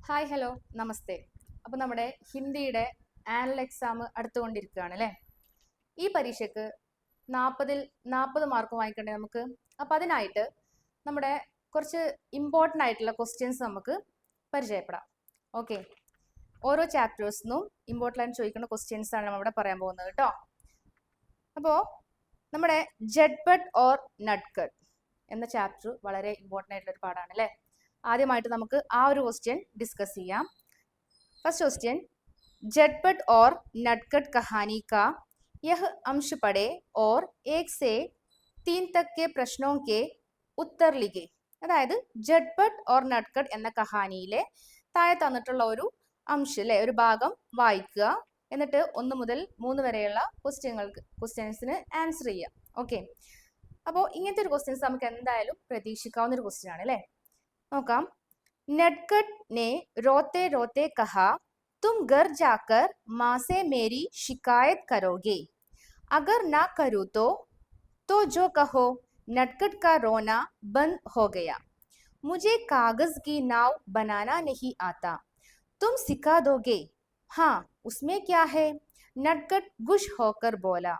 Hi hello നമസ്തേ. അപ്പോൾ നമ്മുടെ ഹിന്ദിയുടെ annual exam അടുത്തുകൊണ്ടിരിക്കുകയാണ് അല്ലേ? ഈ പരീക്ഷയ്ക്ക് 40 മാർക്ക് വാങ്ങിക്കണ്ടേ നമുക്ക്? അപ്പോൾ അതിനായിട്ട് നമ്മുടെ കുറച്ച് ഇമ്പോർട്ടൻ്റ് ആയിട്ടുള്ള ക്വസ്റ്റ്യൻസ് നമുക്ക് പരിചയപ്പെടാം. ഓക്കെ, ഓരോ ചാപ്റ്റേഴ്സിനും ഇമ്പോർട്ടൻ്റ് ആയിട്ട് ചോദിക്കുന്ന ക്വസ്റ്റ്യൻസ് ആണ് നമ്മളിവിടെ പറയാൻ പോകുന്നത് കേട്ടോ. അപ്പോൾ നമ്മുടെ ജഡ്ബഡ് ഓർ നട്ട്കട്ട് എന്ന ചാപ്റ്റർ വളരെ ഇമ്പോർട്ടൻ്റ് ആയിട്ടുള്ള ഒരു പാഠമാണ് അല്ലേ? ആദ്യമായിട്ട് നമുക്ക് ആ ഒരു ക്വസ്റ്റ്യൻ ഡിസ്കസ് ചെയ്യാം. फर्स्ट क्वेश्चन, झटपट और नटखट कहानी का यह अंश पढ़े और 1 से 3 तक के प्रश्नों के उत्तर लिखे. അതായത് ജഡ്ബട്ട് ഓർ നട്ട്കട്ട് എന്ന കഹാനിയിലെ താഴെ തന്നിട്ടുള്ള ഒരു അംശം അല്ലെ, ഒരു ഭാഗം വായിക്കുക. എന്നിട്ട് 1 മുതൽ 3 വരെയുള്ള ക്വസ്റ്റ്യൻസിന് ആൻസർ ചെയ്യാം. ഓക്കെ, അപ്പോൾ ഇങ്ങനത്തെ ഒരു ക്വസ്റ്റ്യൻസ് നമുക്ക് എന്തായാലും പ്രതീക്ഷിക്കാവുന്ന ഒരു ക്വസ്റ്റ്യൻ ആണ് അല്ലേ? നോക്കാം. नटखट ने रोते रोते कहा, तुम घर जाकर माँ से मेरी शिकायत करोगे, अगर ना करूँ तो जो कहो. नटखट का रोना बंद हो गया. मुझे कागज की नाव बनाना नहीं आता, तुम सिखा दोगे? हाँ, उसमें क्या है? नटखट गुश होकर बोला,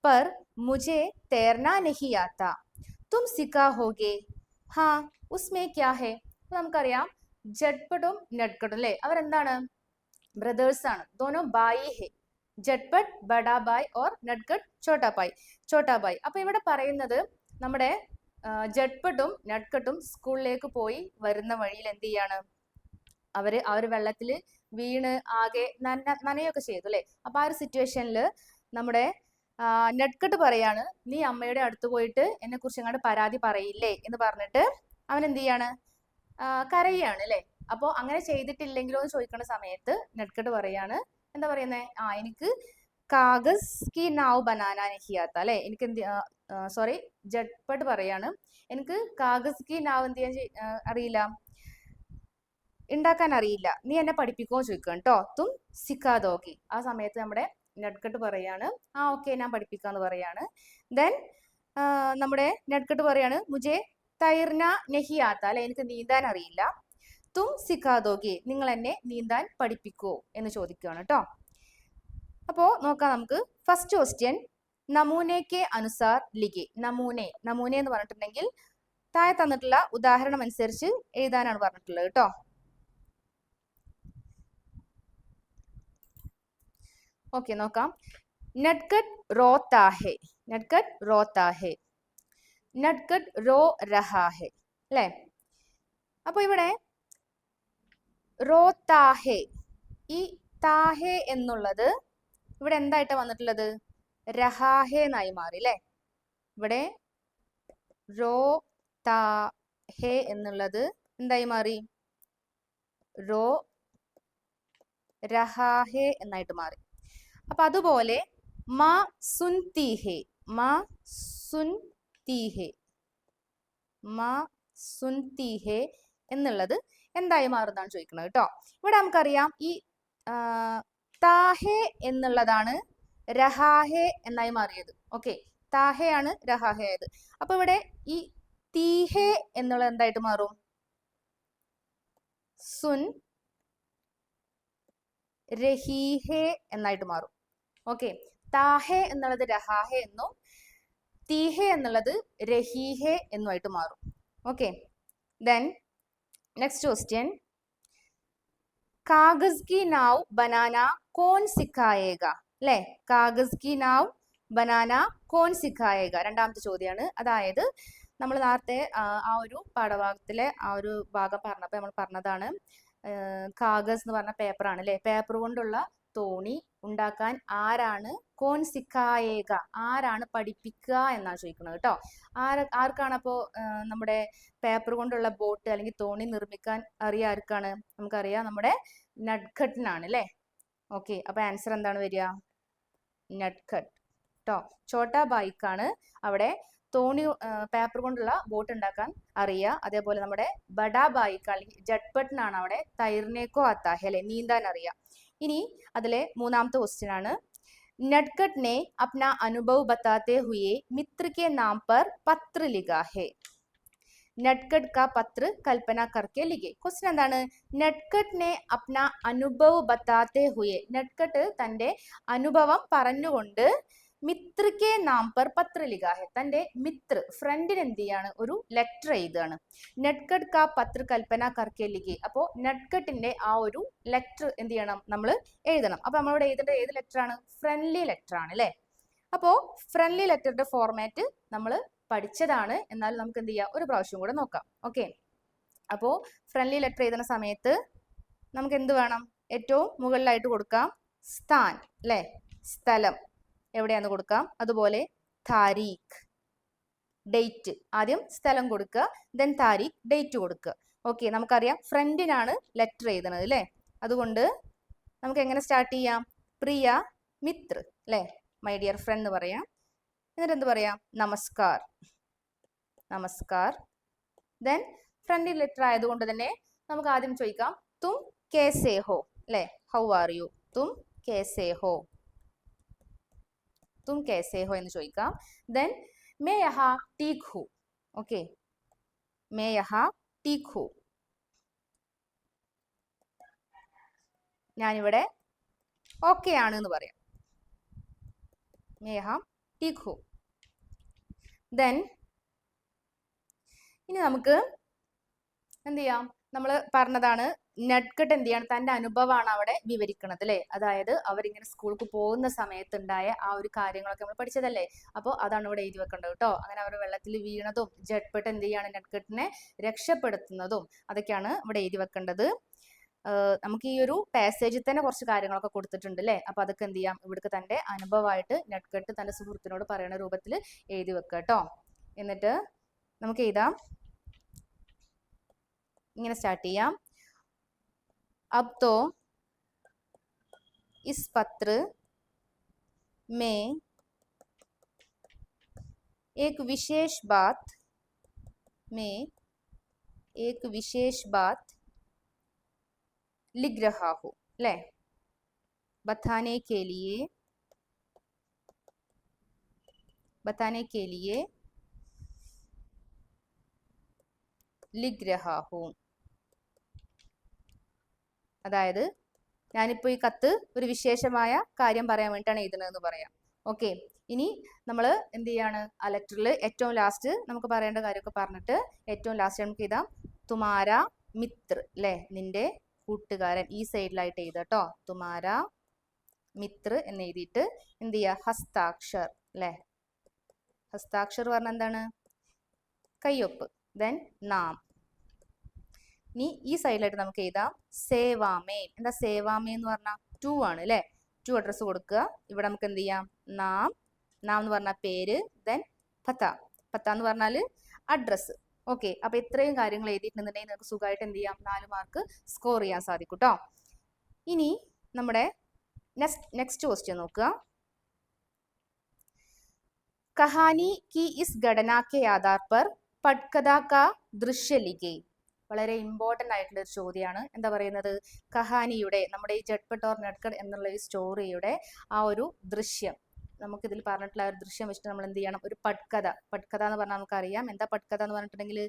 पर मुझे तैरना नहीं आता, तुम सिखाओगे? हाँ, उसमें क्या है? നമുക്കറിയാം ജഡ്പട്ടും നട്ട്കട്ടും അല്ലേ, അവരെന്താണ്? ബ്രദേഴ്സ് ആണ്. ദോനോ ബായി ഹെ. ജഡ്പട്ട് ബഡാ ബായ് ഓർ നട്ട്കട്ട് ചോട്ടാ ബായ്. അപ്പൊ ഇവിടെ പറയുന്നത് നമ്മുടെ ജഡ്പട്ടും നട്ട്കട്ടും സ്കൂളിലേക്ക് പോയി വരുന്ന വഴിയിൽ എന്ത് ചെയ്യാണ്? അവര് വെള്ളത്തിൽ വീണ് ആകെ നനയൊക്കെ ചെയ്തു അല്ലെ. അപ്പൊ ആ ഒരു സിറ്റുവേഷനിൽ നമ്മുടെ നട്ട്കട്ട് പറയാണ്, നീ അമ്മയുടെ അടുത്ത് പോയിട്ട് എന്നെ കുറിച്ച് അങ്ങോട്ട് പരാതി പറയില്ലേ എന്ന് പറഞ്ഞിട്ട് അവൻ എന്ത് ചെയ്യാണ്? കരയാണ് അല്ലെ. അപ്പോൾ അങ്ങനെ ചെയ്തിട്ടില്ലെങ്കിലോ എന്ന് ചോദിക്കുന്ന സമയത്ത് നട്ട്കട്ട് പറയാണ്, എന്താ പറയുന്നത്? എനിക്ക് കാഗസ് കി നാവ് ബനാന നഹിയാത്ത അല്ലെ, എനിക്ക് എന്ത് സോറി, ജഡ്പട്ട് പറയാണ്, എനിക്ക് കാഗസ് കി നാവ് എന്ത് ചെയ്യാൻ അറിയില്ല, ഉണ്ടാക്കാൻ അറിയില്ല, നീ എന്നെ പഠിപ്പിക്കുമോ ചോദിക്കണം കേട്ടോ. തും സിക്കാദോഗി. ആ സമയത്ത് നമ്മുടെ നട്ട്കട്ട് പറയാണ്, ഓക്കെ ഞാൻ പഠിപ്പിക്കാന്ന് പറയാണ്. ദെൻ നമ്മുടെ നട്ട്കട്ട് പറയാണ്, മുജെ തൈർന നെഹിയാത്ത അല്ലെ, എനിക്ക് നീന്താൻ അറിയില്ല, തും സിഖാദോഗി, നിങ്ങൾ എന്നെ നീന്താൻ പഠിപ്പിക്കോ എന്ന് ചോദിക്കുകയാണ് കേട്ടോ. അപ്പോൾ നോക്കാം നമുക്ക്. First question, നമൂനയ്ക്ക് അനുസാർ ലിഖെ. നമൂന എന്ന് പറഞ്ഞിട്ടുണ്ടെങ്കിൽ താഴെ തന്നിട്ടുള്ള ഉദാഹരണം അനുസരിച്ച് എഴുതാനാണ് പറഞ്ഞിട്ടുള്ളത് കേട്ടോ. ഓക്കെ, നോക്കാം. നട്ട്കട്ട് റോത്താ ഹെ. നട്ട്കട്ട് റോത്താ ഹെ. നട്ട്കട്ട് റോ രഹാ ഹെ അല്ലേ. അപ്പൊ ഇവിടെ റോ താഹെ, ഈ താഹെ എന്നുള്ളത് ഇവിടെ എന്തായിട്ടാ വന്നിട്ടുള്ളത്? രഹാഹെ എന്നായി മാറി അല്ലെ. ഇവിടെ റോ താഹെ എന്നുള്ളത് എന്തായി മാറി? റോ രഹാഹെ എന്നായിട്ട് മാറി. അപ്പൊ അതുപോലെ മാ സുൻതീഹെ, മാ സുൻതീഹെ, മാ സുൻതീഹെ എന്നുള്ളത് എന്തായി മാറുന്നതാണ് ചോദിക്കുന്നത് കേട്ടോ. ഇവിടെ നമുക്കറിയാം ഈ താഹെ എന്നുള്ളതാണ് രഹാഹെ എന്നായി മാറിയത്. ഓക്കെ, താഹെയാണ് രഹാഹെ ആയത്. അപ്പൊ ഇവിടെ ഈ തീഹെ എന്നുള്ളത് എന്തായിട്ട് മാറും? സുൻ രഹീഹെ എന്നായിട്ട് മാറും. ഓക്കെ, താഹെ എന്നുള്ളത് രഹാഹെ എന്നും തീഹെ എന്നുള്ളത് രഹീഹെ എന്നുമായിട്ട് മാറും. ഓക്കെ, ദെൻ നെക്സ്റ്റ് ക്വസ്റ്റ്യൻ, കാഗസ് കി നാവ് ബനാന കോൺ സിഖായേഗ അല്ലെ. കാഗസ് കി നാവ് ബനാന കോൺ സിഖായേഗ രണ്ടാമത്തെ ചോദ്യമാണ്. അതായത് നമ്മൾ നേരത്തെ ആ ഒരു പാഠഭാഗത്തിലെ ആ ഒരു ഭാഗം പറഞ്ഞപ്പോൾ നമ്മൾ പറഞ്ഞതാണ്, കാഗസ് എന്ന് പറഞ്ഞ പേപ്പറാണ് അല്ലെ. പേപ്പർ കൊണ്ടുള്ള തോണി ഉണ്ടാക്കാൻ ആരാണ് കോൺ സിഖായേഗ, ആരാണ് പഠിപ്പിക്കുക എന്നാണ് ചോദിക്കുന്നത് കേട്ടോ. ആർക്കാണ് അപ്പോൾ നമ്മുടെ പേപ്പർ കൊണ്ടുള്ള ബോട്ട് അല്ലെങ്കിൽ തോണി നിർമ്മിക്കാൻ അറിയാം? ആർക്കാണ്? നമുക്കറിയാം, നമ്മുടെ നട്ട്കട്ടിനാണ് അല്ലേ. ഓക്കെ, അപ്പൊ ആൻസർ എന്താണ് വരിക? നട്ട്കട്ട് കേട്ടോ. ചോട്ടാ ബായിക്കാണ് അവിടെ തോണി പേപ്പർ കൊണ്ടുള്ള ബോട്ട് ഉണ്ടാക്കാൻ അറിയുക. അതേപോലെ നമ്മുടെ ബഡാ ബായിക്ക് അല്ലെങ്കിൽ ജഡ്പട്ടിനാണ് അവിടെ തൈർനേക്കോ അത്താഹെ അല്ലെ, നീന്താൻ അറിയാം. ഇനി അതിലെ മൂന്നാമത്തെ ക്വസ്റ്റ്യൻ ആണ്, नटखट ने अपना अनुभव बताते हुए मित्र के नाम पर पत्र लिखा है. नटखट का पत्र कल्पना करके लिखे. ക്വസ്റ്റ്യൻ എന്താണ്? നട്ട്കട്ട് ने अपना अनुभव बताते हुए, നട്ട്കട്ട് തന്റെ അനുഭവം പറഞ്ഞുകൊണ്ട് മിത്ര കെ നാം പർ പത്ര ലിഖാ ഹെ, തന്റെ മിത്ര ഫ്രണ്ടിന് എന്ത് ചെയ്യാണ്? ഒരു ലെറ്റർ എഴുതാണ്. നട്ട്കട്ട് കാ പത്ര കൽപ്പന കർക്കെ ലിഖെ, അപ്പോ നട്ട്കട്ടിന്റെ ആ ഒരു ലെറ്റർ എന്ത് ചെയ്യണം? നമ്മൾ എഴുതണം. അപ്പൊ നമ്മളിവിടെ എഴുതേണ്ടത് ഏത് ലെറ്റർ ആണ്? ഫ്രണ്ട്ലി ലെറ്റർ ആണ് അല്ലെ. അപ്പോ ഫ്രണ്ട്ലി ലെറ്ററിന്റെ ഫോർമാറ്റ് നമ്മൾ പഠിച്ചതാണ്, എന്നാലും നമുക്ക് എന്ത് ചെയ്യാം? ഒരു പ്രാവശ്യം കൂടെ നോക്കാം. ഓക്കെ, അപ്പോ ഫ്രണ്ട്ലി ലെറ്റർ എഴുതുന്ന സമയത്ത് നമുക്ക് എന്ത് വേണം? ഏറ്റവും മുകളിലായിട്ട് കൊടുക്കാം സ്ഥാൻ അല്ലെ, സ്ഥലം എവിടെയാന്ന് കൊടുക്കാം. അതുപോലെ താരീഖ്, ഡേറ്റ്, ആദ്യം സ്ഥലം കൊടുക്കുക, ദെൻ താരീഖ്, ഡേറ്റ് കൊടുക്കുക. ഓക്കെ, നമുക്കറിയാം ഫ്രണ്ടിനാണ് ലെറ്റർ എഴുതുന്നത് അല്ലെ, അതുകൊണ്ട് നമുക്ക് എങ്ങനെ സ്റ്റാർട്ട് ചെയ്യാം? പ്രിയ മിത്ര അല്ലെ, മൈ ഡിയർ ഫ്രണ്ട് എന്ന് പറയാം. എന്നിട്ട് എന്ത് പറയാം? നമസ്കാർ, നമസ്കാർ. ദെൻ ഫ്രണ്ടിൽ ലെറ്റർ ആയതുകൊണ്ട് തന്നെ നമുക്ക് ആദ്യം ചോദിക്കാം തും കേസേ ഹോ അല്ലെ, ഹൗ ആർ യു, തും കേസേ ഹോ, तुम कैसे हो എന്ന് ചോദിക്കാം. ദെൻ मैं यहाँ ठीक हूँ. ഓക്കെ, मैं यहाँ ठीक हूँ, ഞാനിവിടെ ഓക്കെ ആണ് എന്ന് പറയാം. मैं यहाँ ठीक हूँ. ദെൻ ഇനി നമുക്ക് എന്ത് ചെയ്യാം? നമ്മൾ പറഞ്ഞതാണ് നട്ട്കട്ട് എന്ത് ചെയ്യാണ്? തന്റെ അനുഭവമാണ് അവിടെ വിവരിക്കുന്നത് അല്ലെ. അതായത് അവരിങ്ങനെ സ്കൂൾക്ക് പോകുന്ന സമയത്തുണ്ടായ ആ ഒരു കാര്യങ്ങളൊക്കെ നമ്മൾ പഠിച്ചതല്ലേ. അപ്പോൾ അതാണ് ഇവിടെ എഴുതി വെക്കേണ്ടത് കേട്ടോ. അങ്ങനെ അവർ വെള്ളത്തിൽ വീണതും ജഡ്പട്ട് എന്ത് ചെയ്യാണ്? നട്ട്കട്ടിനെ രക്ഷപ്പെടുത്തുന്നതും അതൊക്കെയാണ് ഇവിടെ എഴുതി വെക്കേണ്ടത്. നമുക്ക് ഈ ഒരു പാസേജിൽ തന്നെ കുറച്ച് കാര്യങ്ങളൊക്കെ കൊടുത്തിട്ടുണ്ട് അല്ലെ. അപ്പൊ അതൊക്കെ എന്ത് ചെയ്യാം? ഇവിടുത്തെ തന്റെ അനുഭവമായിട്ട് നട്ട്കട്ട് തന്റെ സുഹൃത്തിനോട് പറയുന്ന രൂപത്തിൽ എഴുതി വെക്കുക കേട്ടോ. എന്നിട്ട് നമുക്ക് എഴുതാം, ഇങ്ങനെ സ്റ്റാർട്ട് ചെയ്യാം. अब तो इस पत्र में एक विशेष बात लिख रहा हूँ ले, बताने के लिए लिख रहा हूँ. അതായത് ഞാനിപ്പോൾ ഈ കത്ത് ഒരു വിശേഷമായ കാര്യം പറയാൻ വേണ്ടിയിട്ടാണ് എഴുതുന്നതെന്ന് പറയാം. ഓക്കെ, ഇനി നമ്മൾ എന്ത് ചെയ്യാണ്? ആ ലെറ്ററിൽ ഏറ്റവും ലാസ്റ്റ് നമുക്ക് പറയേണ്ട കാര്യമൊക്കെ പറഞ്ഞിട്ട് ഏറ്റവും ലാസ്റ്റ് നമുക്ക് എഴുതാം തുമാര മിത്ര അല്ലെ, നിന്റെ കൂട്ടുകാരൻ. ഈ സൈഡിലായിട്ട് എഴുതാം കേട്ടോ, തുമാര മിത്ര എന്ന് എഴുതിയിട്ട് എന്ത് ചെയ്യുക? ഹസ്താക്ഷർ അല്ലെ, ഹസ്താക്ഷർ പറഞ്ഞാൽ എന്താണ്? കയ്യൊപ്പ്. ദെൻ നാം. ഇനി ഈ സൈഡിലായിട്ട് നമുക്ക് എഴുതാം സേവാമേ. എന്താ സേവാമേ എന്ന് പറഞ്ഞാൽ? ടു ആണ് അല്ലെ. ടു അഡ്രസ് കൊടുക്കുക. ഇവിടെ നമുക്ക് എന്ത് ചെയ്യാം? നാം, നാം എന്ന് പറഞ്ഞാൽ പേര്, ദെൻ പത്ത, പത്ത എന്ന് പറഞ്ഞാൽ അഡ്രസ്സ്. ഓക്കെ, അപ്പൊ ഇത്രയും കാര്യങ്ങൾ എഴുതിയിട്ടുണ്ടെന്നുണ്ടെങ്കിൽ നമുക്ക് സുഖമായിട്ട് എന്ത് ചെയ്യാം? 4 മാർക്ക് സ്കോർ ചെയ്യാൻ സാധിക്കും കേട്ടോ. ഇനി നമ്മുടെ നെക്സ്റ്റ് ക്വസ്റ്റ്യൻ നോക്കുക. കഹാനി കി ഇസ് ഘടനാ കെ ആധാർ പർ പട്കഥാ കാ ദൃശ്യ ലിഖേ. വളരെ ഇമ്പോർട്ടൻ്റ് ആയിട്ടുള്ള ഒരു ചോദ്യമാണ്. എന്താ പറയുന്നത്? കഹാനിയുടെ, നമ്മുടെ ഈ ജഡ്പട്ട് ഓർ നട്ട്കട്ട് എന്നുള്ള ഈ സ്റ്റോറിയുടെ ആ ഒരു ദൃശ്യം, നമുക്കിതിൽ പറഞ്ഞിട്ടുള്ള ഒരു ദൃശ്യം വെച്ചിട്ട് നമ്മൾ എന്ത് ചെയ്യണം? ഒരു പട്കഥ. പട്കഥ എന്ന് പറഞ്ഞാൽ നമുക്കറിയാം എന്താ പട്കഥ എന്ന് പറഞ്ഞിട്ടുണ്ടെങ്കിൽ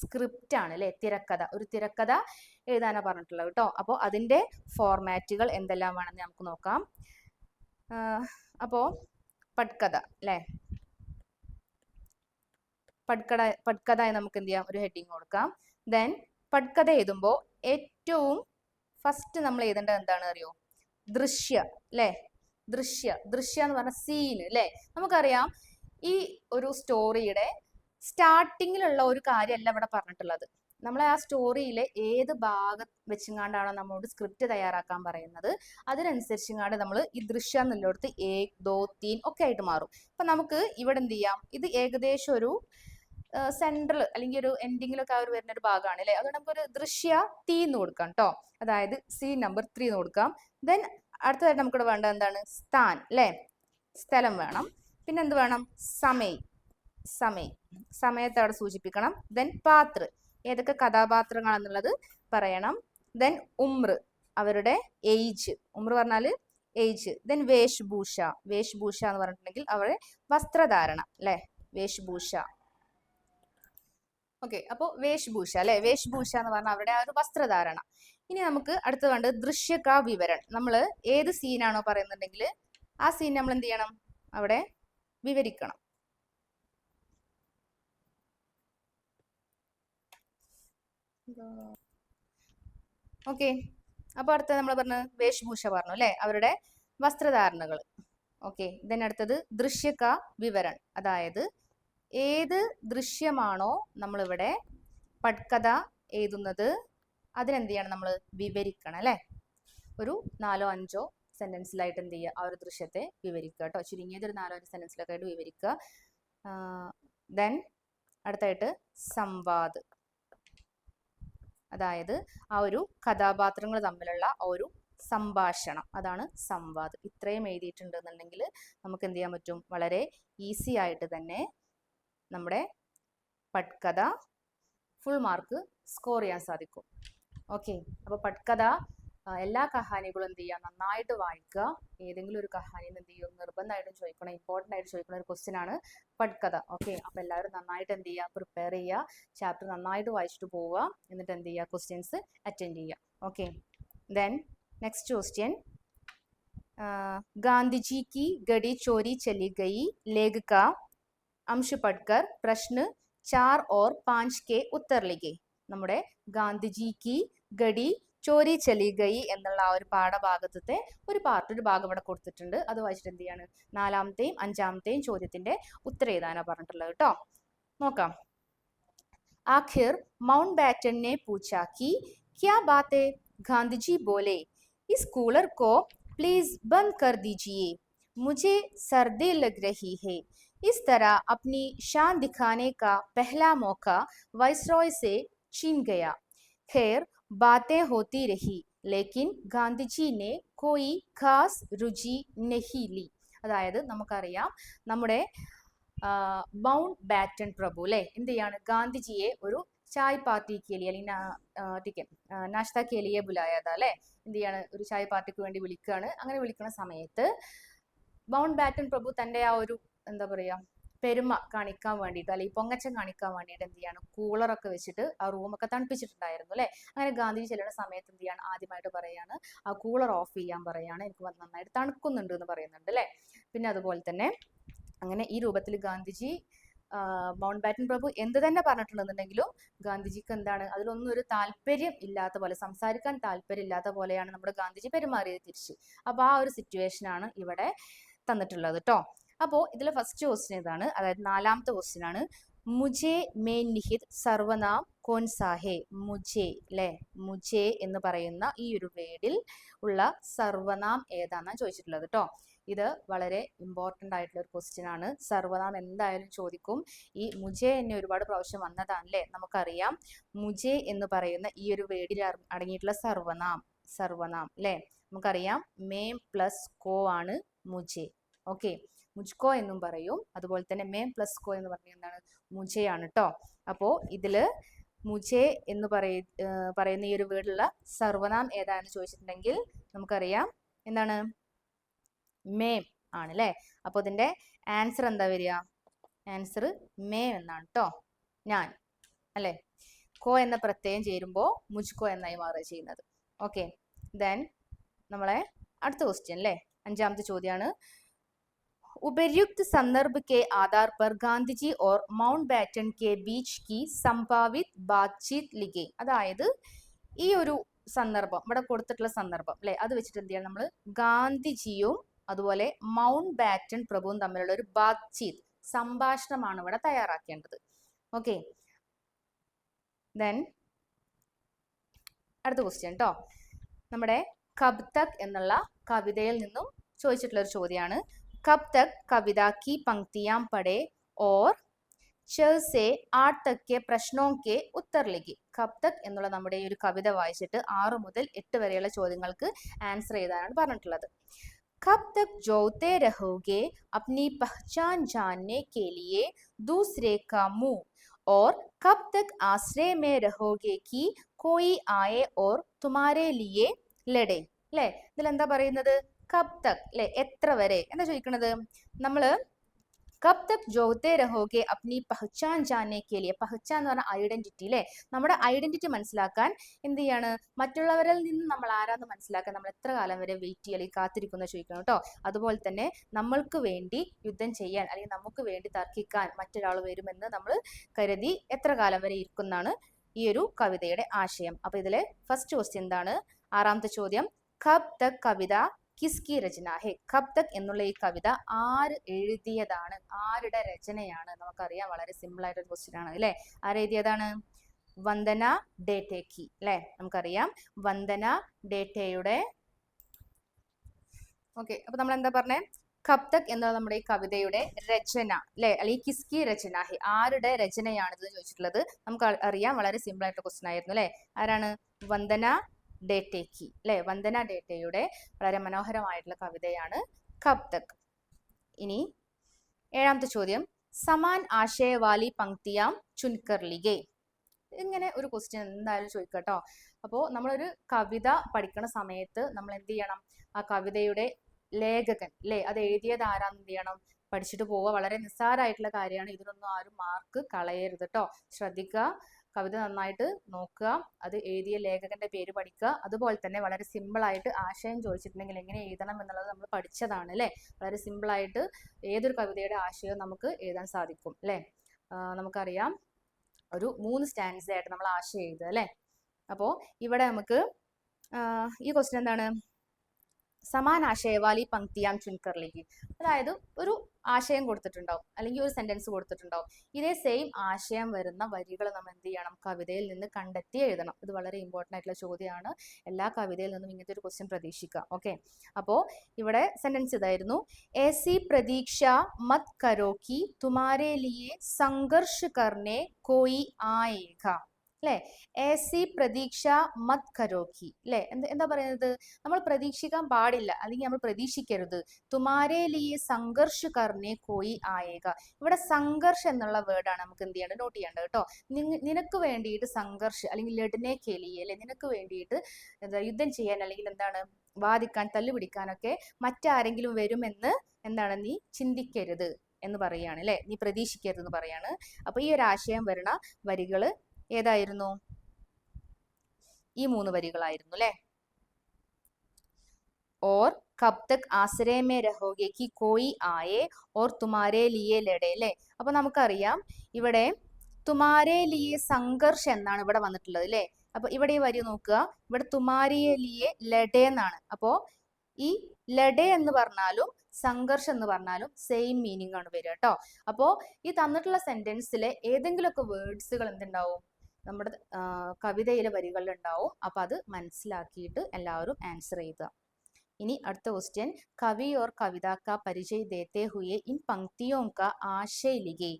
സ്ക്രിപ്റ്റ് ആണ് അല്ലെ, തിരക്കഥ. ഒരു തിരക്കഥ എഴുതാനാണ് പറഞ്ഞിട്ടുള്ളത് കേട്ടോ. അപ്പോൾ അതിൻ്റെ ഫോർമാറ്റുകൾ എന്തെല്ലാം വേണമെന്ന് നമുക്ക് നോക്കാം. അപ്പോൾ പട്കഥ അല്ലേ, പട്കഥ നമുക്ക് എന്ത് ചെയ്യാം? ഒരു ഹെഡിങ് കൊടുക്കാം. ദെൻ പട്കഥ എഴുതുമ്പോൾ ഏറ്റവും ഫസ്റ്റ് നമ്മൾ എഴുതേണ്ടത് എന്താണ് അറിയോ? ദൃശ്യ അല്ലെ, ദൃശ്യ എന്ന് പറഞ്ഞ സീൻ അല്ലെ. നമുക്കറിയാം ഈ ഒരു സ്റ്റോറിയുടെ സ്റ്റാർട്ടിങ്ങിലുള്ള ഒരു കാര്യമല്ല ഇവിടെ പറഞ്ഞിട്ടുള്ളത്. നമ്മളെ ആ സ്റ്റോറിയിലെ ഏത് ഭാഗം വെച്ചുകൊണ്ടാണോ നമ്മളോട് സ്ക്രിപ്റ്റ് തയ്യാറാക്കാൻ പറയുന്നത് അതിനനുസരിച്ചുകൊണ്ട് നമ്മൾ ഈ ദൃശ്യം എന്നുള്ളിടത്ത് 1, 2, 3 ഒക്കെ ആയിട്ട് മാറും. അപ്പൊ നമുക്ക് ഇവിടെ എന്ത് ചെയ്യാം? ഇത് ഏകദേശം ഒരു സെൻട്രൽ അല്ലെങ്കിൽ ഒരു എൻഡിങ്ങിലൊക്കെ ആ ഒരു വരുന്ന ഒരു ഭാഗമാണ് അല്ലെ. അതുകൊണ്ട് നമുക്കൊരു ദൃശ്യ 3 എന്ന് കൊടുക്കാം കേട്ടോ. അതായത് സീൻ നമ്പർ 3 എന്ന് കൊടുക്കാം. ദെൻ അടുത്തതായിട്ട് നമുക്കിവിടെ വേണ്ടത് എന്താണ്? സ്ഥാൻ അല്ലെ, സ്ഥലം വേണം. പിന്നെ എന്ത് വേണം? സമയത്തെ അവിടെ സൂചിപ്പിക്കണം. ദെൻ പാത്ര, ഏതൊക്കെ കഥാപാത്രങ്ങളാണെന്നുള്ളത് പറയണം. ദെൻ ഉമ്ര, അവരുടെ ഏജ്, ഉമ്ര പറഞ്ഞാൽ ഏജ്. ദെൻ വേഷഭൂഷ എന്ന് പറഞ്ഞിട്ടുണ്ടെങ്കിൽ അവരുടെ വസ്ത്രധാരണം അല്ലെ, വേഷഭൂഷ. ഓക്കെ, അപ്പോൾ വേഷഭൂഷ അല്ലെ, വേഷഭൂഷ എന്ന് പറഞ്ഞാൽ അവരുടെ ആ ഒരു വസ്ത്രധാരണ. ഇനി നമുക്ക് അടുത്ത് വേണ്ടത് ദൃശ്യക വിവരണം. നമ്മൾ ഏത് സീനാണോ പറയുന്നുണ്ടെങ്കിൽ ആ സീൻ നമ്മൾ എന്ത് ചെയ്യണം, അവിടെ വിവരിക്കണം. ഓക്കെ, അപ്പൊ അടുത്ത നമ്മൾ പറഞ്ഞു വേഷഭൂഷ പറഞ്ഞു അല്ലെ, അവരുടെ വസ്ത്രധാരണകൾ. ഓക്കെ, ഇതിനടുത്തത് ദൃശ്യക വിവരണം, അതായത് ഏത് ദൃശ്യമാണോ നമ്മളിവിടെ പട്കഥ എഴുതുന്നത് അതിനെന്ത് ചെയ്യണം, നമ്മൾ വിവരിക്കണം അല്ലെ. ഒരു 4-5 സെന്റൻസിലായിട്ട് എന്ത് ചെയ്യുക, ആ ഒരു ദൃശ്യത്തെ വിവരിക്കുക കേട്ടോ. ചുരുങ്ങിയത് ഒരു 4-5 സെന്റൻസിലൊക്കെ ആയിട്ട് വിവരിക്കുക. ദെൻ അടുത്തായിട്ട് സംവാദ്, അതായത് ആ ഒരു കഥാപാത്രങ്ങൾ തമ്മിലുള്ള ആ ഒരു സംഭാഷണം, അതാണ് സംവാദ്. ഇത്രയും എഴുതിയിട്ടുണ്ടെന്നുണ്ടെങ്കിൽ നമുക്ക് എന്ത് ചെയ്യാൻ പറ്റും, വളരെ ഈസി ആയിട്ട് തന്നെ നമ്മുടെ പട്കഥ ഫുൾ മാർക്ക് സ്കോർ ചെയ്യാൻ സാധിക്കും. ഓക്കെ, അപ്പോൾ പട്കഥ എല്ലാ കഹാനികളും എന്ത് ചെയ്യുക, നന്നായിട്ട് വായിക്കുക. ഏതെങ്കിലും ഒരു കഹാനി എന്ത് ചെയ്യും, നിർബന്ധമായിട്ടും ചോദിക്കണം, ഇമ്പോർട്ടൻ്റ് ആയിട്ട് ചോദിക്കുന്ന ഒരു ക്വസ്റ്റ്യൻ ആണ് പട്കഥ. ഓക്കെ, അപ്പോൾ എല്ലാവരും നന്നായിട്ട് എന്ത് ചെയ്യുക, പ്രിപ്പയർ ചെയ്യുക, ചാപ്റ്റർ നന്നായിട്ട് വായിച്ചിട്ട് പോവുക, എന്നിട്ട് എന്ത് ചെയ്യുക, ക്വസ്റ്റ്യൻസ് അറ്റൻഡ് ചെയ്യുക. Okay, then next question, Gandhi की गड़ी चोरी चली गई लेख का अंश पढ़कर प्रश्न 4 और 5 के उत्तर लिखे. നമ്മുടെ ഗാന്ധിജി കി ഗഡി ചോരി ചലി ഗയി എന്നുള്ള ആ ഒരു പാഠഭാഗത്തെ ഒരു ഭാഗം ഇവിടെ കൊടുത്തിട്ടുണ്ട്. അത് വായിച്ചിട്ട് എന്ത് ചെയ്യാണ്, 4-ാമത്തെയും 5-ാമത്തെയും ചോദ്യത്തിന്റെ ഉത്തരം എഴുതാനാണ് പറഞ്ഞിട്ടുള്ളത് കേട്ടോ. നോക്കാം. आखिर माउंटबेटन ने पूछा कि क्या बात है. गांधीजी बोले, इस कूलर को प्लीज बंद कर दीजिए, मुझे सर्दी लग रही है. इस तरह अपनी शान दिखाने का पहला मौका वाइसरॉय से छीन गया. खैर बातें होती रही, लेकिन गांधीजी ने कोई खास रुचि नहीं ली. അതായത് നമുക്കറിയാം, നമ്മുടെ മൗണ്ട് ബാറ്റൺ പ്രഭു അല്ലെ എന്ത് ചെയ്യാണ്, ഗാന്ധിജിയെ ഒരു ചായ് പാർട്ടിക്ക് അല്ലെങ്കിൽ നാശ്ത കേലിയെ ബുലായതാ അല്ലെ, എന്ത് ചെയ്യാണ്, ഒരു ചായ് പാർട്ടിക്ക് വേണ്ടി വിളിക്കുകയാണ്. അങ്ങനെ വിളിക്കുന്ന സമയത്ത് മൗണ്ട് ബാറ്റൺ പ്രഭു തന്റെ ആ ഒരു എന്താ പറയാ പെരുമ കാണിക്കാൻ വേണ്ടിയിട്ട്, അല്ലെങ്കിൽ പൊങ്ങച്ചം കാണിക്കാൻ വേണ്ടിയിട്ട് എന്ത് ചെയ്യാണ്, കൂളറൊക്കെ വെച്ചിട്ട് ആ റൂമൊക്കെ തണുപ്പിച്ചിട്ടുണ്ടായിരുന്നു അല്ലെ. അങ്ങനെ ഗാന്ധിജി ചെല്ലുന്ന സമയത്ത് എന്ത് ചെയ്യാണ്, ആദ്യമായിട്ട് പറയാണ് ആ കൂളർ ഓഫ് ചെയ്യാൻ പറയാണ്, എനിക്ക് നന്നായിട്ട് തണുക്കുന്നുണ്ട് എന്ന് പറയുന്നുണ്ട് അല്ലെ. പിന്നെ അതുപോലെ തന്നെ അങ്ങനെ ഈ രൂപത്തിൽ ഗാന്ധിജി മൗണ്ട് ബാറ്റൺ പ്രഭു എന്ത് തന്നെ പറഞ്ഞിട്ടുണ്ടെന്നുണ്ടെങ്കിലും ഗാന്ധിജിക്ക് എന്താണ്, അതിലൊന്നും ഒരു താല്പര്യം ഇല്ലാത്ത പോലെ, സംസാരിക്കാൻ താല്പര്യം ഇല്ലാത്ത പോലെയാണ് നമ്മുടെ ഗാന്ധിജി പെരുമാറിയത് തിരിച്ച്. അപ്പൊ ആ ഒരു സിറ്റുവേഷൻ ആണ് ഇവിടെ തന്നിട്ടുള്ളത് കേട്ടോ. അപ്പോൾ ഇതിലെ ഫസ്റ്റ് ക്വസ്റ്റ്യൻ ഇതാണ്, അതായത് 4-ാമത്തെ ക്വസ്റ്റ്യൻ ആണ്. മുജെ മേ നിഹിത് സർവനാം കോൻസാഹെ. മുജെ അല്ലെ, മുജെ എന്ന് പറയുന്ന ഈ ഒരു വേർഡിൽ ഉള്ള സർവനാം ഏതാണെന്നാണ് ചോദിച്ചിട്ടുള്ളത് കേട്ടോ. ഇത് വളരെ ഇമ്പോർട്ടൻ്റ് ആയിട്ടുള്ള ഒരു ക്വസ്റ്റ്യൻ ആണ്. സർവനാം എന്തായാലും ചോദിക്കും. ഈ മുജെ എന്നെ ഒരുപാട് പ്രാവശ്യം വന്നതാണല്ലേ, നമുക്കറിയാം. മുജെ എന്ന് പറയുന്ന ഈ ഒരു വേർഡിൽ അടങ്ങിയിട്ടുള്ള സർവനാം അല്ലെ, നമുക്കറിയാം മേം പ്ലസ് കോ ആണ് മുജെ. ഓക്കെ, മുജ്കോ എന്നും പറയും. അതുപോലെ തന്നെ മേം പ്ലസ് കോ എന്ന് പറഞ്ഞാൽ എന്താണ്, മുജയാണ് കേട്ടോ. അപ്പോ ഇതില് മുജെ എന്ന് പറയുന്ന ഈ ഒരു വേർഡിലുള്ള സർവനാം ഏതാണെന്ന് ചോദിച്ചിട്ടുണ്ടെങ്കിൽ നമുക്കറിയാം എന്താണ്, മേം ആണ് അല്ലെ. അപ്പൊ ഇതിന്റെ ആൻസർ എന്താ വരിക, ആൻസർ മേം എന്നാണ് കേട്ടോ, ഞാൻ അല്ലെ. കോ എന്ന പ്രത്യയം ചേരുമ്പോൾ മുജ്കോ എന്നായി മാറുക ചെയ്യുന്നത്. ഓക്കെ, ദെൻ നമ്മളെ അടുത്ത ക്വസ്റ്റ്യൻ അല്ലെ, 5-ാമത്തെ ചോദ്യമാണ്. उपर्युक्त संदर्भ के आधार पर गांधी जी और माउंटबेटन के बीच की संभावित बातचीत लिखे. അതായത് ഈ ഒരു സന്ദർഭം ഇവിടെ കൊടുത്തിട്ടുള്ള സന്ദർഭം അല്ലെ, അത് വെച്ചിട്ട് എന്ത് ചെയ്യണം, നമ്മൾ ഗാന്ധിജിയും അതുപോലെ മൗണ്ട് ബാറ്റൺ പ്രഭുവും തമ്മിലുള്ള ഒരു ബാത്ചീത്, സംഭാഷണമാണ് ഇവിടെ തയ്യാറാക്കേണ്ടത്. ഓക്കെ, ദെൻ അടുത്ത ക്വസ്റ്റ്യൻ കേട്ടോ, നമ്മുടെ കബ് തക് എന്നുള്ള കവിതയിൽ നിന്നും ചോദിച്ചിട്ടുള്ള ഒരു ചോദ്യമാണ്. कब तक कविता की पंक्तियां पढ़े और 6 से 8 तक के प्रश्नों के उत्तर लिखी. कब तक എന്നുള്ള നമ്മുടെ ഈ ഒരു കവിത വായിച്ചിട്ട് 6 മുതൽ 8 വരെയുള്ള ചോദ്യങ്ങൾക്ക് ആൻസർ ചെയ്താനാണ് പറഞ്ഞിട്ടുള്ളത്. कब तक जोते रहोगे अपनी पहचान जानने के लिए दूसरे का मुंह, और कब तक आश्रय में रहोगे कि कोई आए और तुम्हारे लिए लड़े. അല്ലെ, ഇതിൽ എന്താ പറയുന്നത്, കബ് തക് അല്ലെ, എത്ര വരെ എന്താ ചോദിക്കണത്. നമ്മള് കബ് തക് ജോത്തെ രഹോഗെ അപ്നി പഹ്ചാൻ ജാനെ കെ ലിയെ. പഹ്ചാൻ എന്ന് പറഞ്ഞാൽ ഐഡന്റിറ്റി അല്ലേ. നമ്മുടെ ഐഡന്റിറ്റി മനസ്സിലാക്കാൻ എന്ത് ചെയ്യാണ്, മറ്റുള്ളവരിൽ നിന്ന് നമ്മൾ ആരാന്ന് മനസ്സിലാക്കാൻ നമ്മൾ എത്ര കാലം വരെ വെയിറ്റ് ചെയ്യുക അല്ലെങ്കിൽ കാത്തിരിക്കുന്ന ചോദിക്കണം കേട്ടോ. അതുപോലെ തന്നെ നമ്മൾക്ക് വേണ്ടി യുദ്ധം ചെയ്യാൻ അല്ലെങ്കിൽ നമുക്ക് വേണ്ടി തർക്കിക്കാൻ മറ്റൊരാൾ വരുമെന്ന് നമ്മൾ കരുതി എത്ര കാലം വരെ ഇരിക്കുന്നതാണ് ഈ ഒരു കവിതയുടെ ആശയം. അപ്പൊ ഇതിലെ ഫസ്റ്റ് ക്വസ്റ്റ്യൻ എന്താണ്, ആറാമത്തെ ചോദ്യം, കബ് തക് കവിത കിസ്കി രചന ഹെ. കബ് തക് എന്നുള്ള ഈ കവിത ആര് എഴുതിയതാണ്, ആരുടെ രചനയാണ്? നമുക്കറിയാം, വളരെ സിമ്പിൾ ആയിട്ടൊരു ക്വസ്റ്റ്യൻ ആണ് അല്ലെ. ആരെഴുതിയതാണ്? വന്ദന ഡേറ്റേക്കി അല്ലെ. നമുക്കറിയാം വന്ദന ഡേറ്റയുടെ. ഓക്കെ, അപ്പൊ നമ്മൾ എന്താ പറഞ്ഞേ, കബ് തക് എന്നുള്ള നമ്മുടെ ഈ കവിതയുടെ രചന അല്ലെ, അല്ലെങ്കിൽ കിസ്കി രചന ഹെ, ആരുടെ രചനയാണിത് ചോദിച്ചിട്ടുള്ളത്. നമുക്ക് അറിയാം, വളരെ സിമ്പിൾ ആയിട്ടുള്ള ക്വസ്റ്റ്യൻ ആയിരുന്നു അല്ലെ. ആരാണ്? വന്ദന ഡേറ്റേക്കി അല്ലെ. വന്ദന ഡേറ്റയുടെ വളരെ മനോഹരമായിട്ടുള്ള കവിതയാണ് കബ് തക്. ഇനി ഏഴാമത്തെ ചോദ്യം, സമാൻ ആശയവാലി പങ്ക്തിയാം ചുൻകർ ലിഗേ. ഇങ്ങനെ ഒരു ക്വസ്റ്റ്യൻ എന്തായാലും ചോദിക്കട്ടോ. അപ്പോൾ നമ്മളൊരു കവിത പഠിക്കുന്ന സമയത്ത് നമ്മൾ എന്ത് ചെയ്യണം, ആ കവിതയുടെ ലേഖകൻ അല്ലേ, അത് എഴുതിയത് ആരാന്ന് എന്ത് ചെയ്യണം, പഠിച്ചിട്ട് പോവുക. വളരെ നിസ്സാരമായിട്ടുള്ള കാര്യമാണ്, ഇതിനൊന്നും ആരും മാർക്ക് കളയരുത് കേട്ടോ. ശ്രദ്ധിക്കുക, കവിത നന്നായിട്ട് നോക്കുക, അത് എഴുതിയ ലേഖകന്റെ പേര് പഠിക്കുക. അതുപോലെ തന്നെ വളരെ സിമ്പിൾ ആയിട്ട് ആശയം ചോദിച്ചിട്ടുണ്ടെങ്കിൽ എങ്ങനെ എഴുതണം എന്നുള്ളത് നമ്മൾ പഠിച്ചതാണ് അല്ലേ. വളരെ സിമ്പിൾ ആയിട്ട് ഏതൊരു കവിതയുടെ ആശയവും നമുക്ക് എഴുതാൻ സാധിക്കും അല്ലേ. നമുക്കറിയാം, ഒരു 3 സ്റ്റാൻസ് ആയിട്ട് നമ്മൾ ആശയം എഴുതുക അല്ലേ. അപ്പോൾ ഇവിടെ നമുക്ക് ഈ ക്വസ്റ്റ്യൻ എന്താണ്, സമാൻ ആശയവാലി പങ്ക്തിയാം ചുൻകറിലേക്ക്. അതായത് ഒരു ആശയം കൊടുത്തിട്ടുണ്ടാവും അല്ലെങ്കിൽ ഒരു സെന്റൻസ് കൊടുത്തിട്ടുണ്ടാവും, ഇതേ സെയിം ആശയം വരുന്ന വരികൾ നമ്മൾ എന്ത് ചെയ്യണം, കവിതയിൽ നിന്ന് കണ്ടെത്തി എഴുതണം. ഇത് വളരെ ഇമ്പോർട്ടൻ്റ് ആയിട്ടുള്ള ചോദ്യമാണ്. എല്ലാ കവിതയിൽ നിന്നും ഇങ്ങനത്തെ ഒരു ക്വസ്റ്റ്യൻ പ്രതീക്ഷിക്കുക. ഓക്കെ, അപ്പോൾ ഇവിടെ സെന്റൻസ് ഇതായിരുന്നു, ऐसी പ്രതീക്ഷ മത് കരോ കി തുമാരെ ലിയെ സംഘർഷ് കർനെ കോയി ആയേഗാ അല്ലെ. ऐसी പ്രതീക്ഷ മത് കരോ കി അല്ലെ. എന്താ പറയുന്നത്, നമ്മൾ പ്രതീക്ഷിക്കാൻ പാടില്ല അല്ലെങ്കിൽ നമ്മൾ പ്രതീക്ഷിക്കരുത്. തുമാരെ ലിയെ സംഘർഷ് കർനെ കോയി ആയേഗ. ഇവിടെ സംഘർഷ് എന്നുള്ള വേർഡാണ് നമുക്ക് എന്ത് ചെയ്യേണ്ടത്, നോട്ട് ചെയ്യേണ്ടത് കേട്ടോ. നിനക്ക് വേണ്ടിയിട്ട് സംഘർഷ് അല്ലെങ്കിൽ ലഡ്നെ കെലിയെ അല്ലെ, നിനക്ക് വേണ്ടിയിട്ട് എന്താ യുദ്ധം ചെയ്യാൻ അല്ലെങ്കിൽ എന്താണ് വാദിക്കാൻ തല്ലുപിടിക്കാനൊക്കെ മറ്റാരെങ്കിലും വരുമെന്ന് എന്താണ് നീ ചിന്തിക്കരുത് എന്ന് പറയാണ് അല്ലെ, നീ പ്രതീക്ഷിക്കരുത് എന്ന് പറയാണ്. അപ്പൊ ഈ ഒരു ആശയം വരുന്ന വരികള് ഏതായിരുന്നു, ഈ 3 വരികളായിരുന്നു അല്ലെ. और कब तक आश्रय में रहोगे कि कोई आए और तुम्हारे लिए लड़े അല്ലെ. അപ്പൊ നമുക്കറിയാം ഇവിടെ തുമാരെ ലിയെ സംഘർഷ് എന്നാണ് ഇവിടെ വന്നിട്ടുള്ളത് അല്ലെ. അപ്പൊ ഇവിടെ ഈ വരി നോക്കുക, ഇവിടെ തുമാരിയെ ലിയെ ലഡേ എന്നാണ്. അപ്പോ ഈ ലഡേ എന്ന് പറഞ്ഞാലും സംഘർഷ് എന്ന് പറഞ്ഞാലും സെയിം മീനിങ് ആണ് വരിക കേട്ടോ. അപ്പോ ഈ തന്നിട്ടുള്ള സെന്റൻസിലെ ഏതെങ്കിലുമൊക്കെ വേർഡ്സുകൾ എന്തുണ്ടാവും, നമ്മുടെ കവിതയിലെ വരികളിൽ ഉണ്ടാവും. അപ്പൊ അത് മനസ്സിലാക്കിയിട്ട് എല്ലാവരും ആൻസർ ചെയ്യുക. ഇനി അടുത്ത ക്വസ്റ്റ്യൻ, കവി ഓർ കവിത കാ പരിചയ ദേത്തെ ഹുയെ ഇൻ പങ്ക്തിയോ കാ ആശയ ലിഖേ.